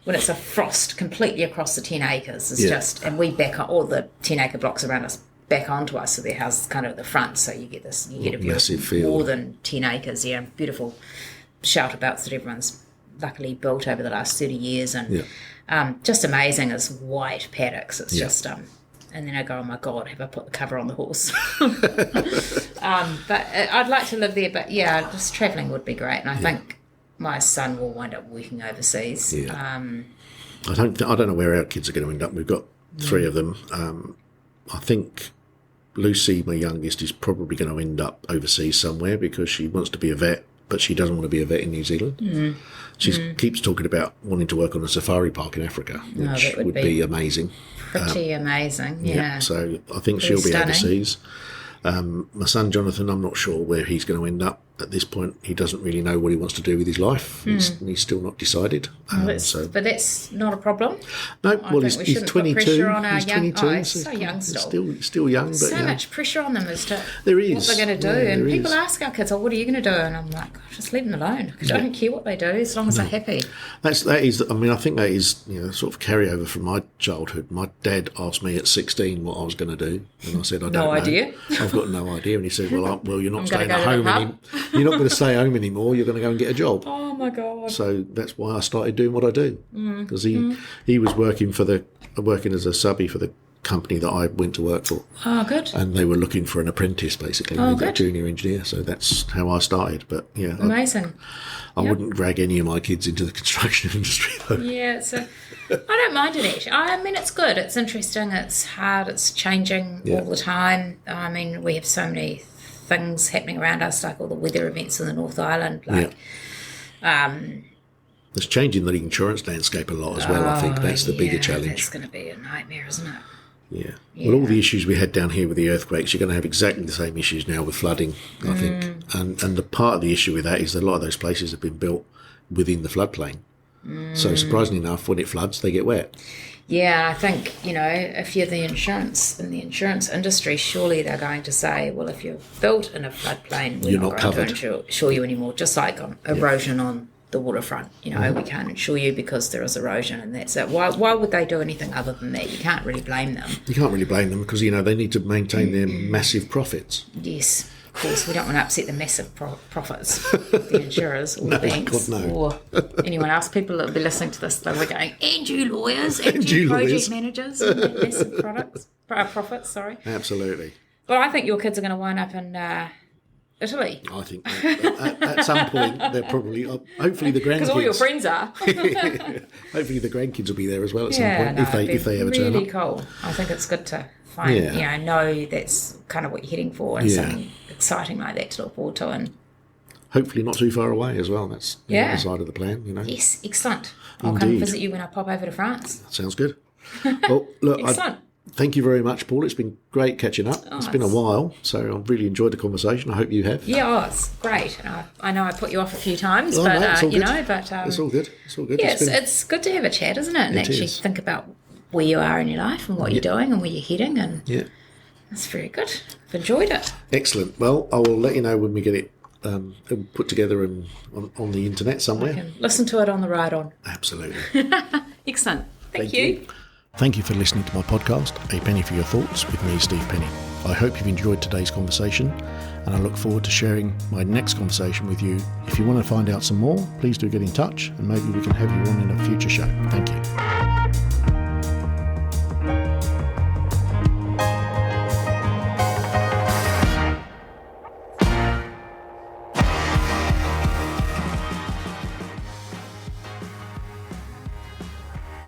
when it's a frost completely across the 10 acres, it's just, and we back on all the 10 acre blocks around us back onto us, so their house is kind of at the front, so you get a view massive of field. more than 10 acres, beautiful shelter belts that everyone's luckily built over the last 30 years, and just amazing as white paddocks. It's just and then I go, oh my God, have I put the cover on the horse? But I'd like to live there, but just travelling would be great, and I think my son will wind up working overseas. I don't know where our kids are going to end up. We've got 3 of them. I think Lucy, my youngest, is probably going to end up overseas somewhere because she wants to be a vet, but she doesn't want to be a vet in New Zealand. She keeps talking about wanting to work on a safari park in Africa, which would be amazing. Pretty amazing, So I think she'll be overseas. My son Jonathan, I'm not sure where he's going to end up at this point. He doesn't really know what he wants to do with his life. He's still not decided. But that's not a problem. No, he's 22. He's 22. So young still. Still young. But, so much pressure on them as to there is. what they're going to do. And people ask our kids, what are you going to do? And I'm like, just leave them alone. I don't care what they do as long as they're happy. That is. I mean, I think that is sort of carryover from my childhood. My dad asked me at 16 what I was going to do, and I said, I don't know. No idea. I've got no idea. And he said, well, you're not staying at home anymore. You're not going to stay home anymore. You're going to go and get a job. Oh my God! So that's why I started doing what I do, because he was working as a subby for the company that I went to work for. Oh, good. And they were looking for an apprentice, basically, a junior engineer. So that's how I started. But amazing. I wouldn't drag any of my kids into the construction industry, though. Yeah, I don't mind it actually. I mean, it's good. It's interesting. It's hard. It's changing all the time. I mean, we have so many things happening around us, like all the weather events in the North Island. It's changing the insurance landscape a lot as well. I think that's the bigger challenge. It's going to be a nightmare, isn't it? Yeah. Well, all the issues we had down here with the earthquakes, you're going to have exactly the same issues now with flooding, I think. And the part of the issue with that is that a lot of those places have been built within the floodplain. So surprisingly enough, when it floods, they get wet. Yeah, I think, if you're in the insurance industry, surely they're going to say, well, if you're built in a floodplain, we're not going to insure you anymore, just like erosion on the waterfront. We can't insure you because there is erosion, and that's it. Why would they do anything other than that? You can't really blame them. You can't really blame them because, they need to maintain their massive profits. Yes. Of course, we don't want to upset the massive profits of the insurers or the banks or anyone else. People that will be listening to this, they'll be going, and you lawyers, and you project managers, and massive profits, sorry. Absolutely. But I think your kids are going to wind up in Italy. I think at some point they're probably, hopefully the grandkids. Because all your friends are. Hopefully the grandkids will be there as well at some point, if they ever turn up. Really cool. I think it's good to find, know that's kind of what you're heading for and something exciting like that to look forward to. And hopefully not too far away as well. That's the other side of the plan, Yes, excellent. I'll come visit you when I pop over to France. Sounds good. Well, look, excellent. Thank you very much, Paula. It's been great catching up. It's been a while, so I've really enjoyed the conversation. I hope you have. Yeah, it's great. I know I put you off a few times, but it's all good. but it's all good. It's all good. Yeah, it's good to have a chat, isn't it? And actually think about where you are in your life and what you're doing and where you're heading, and it's very good. I've enjoyed it. Excellent. Well, I will let you know when we get it put together and on the internet somewhere. I can listen to it on the ride on. Absolutely. Excellent. Thank you. Thank you for listening to my podcast, A Penny for Your Thoughts, with me, Steve Penny. I hope you've enjoyed today's conversation, and I look forward to sharing my next conversation with you. If you want to find out some more, please do get in touch, and maybe we can have you on in a future show. Thank you.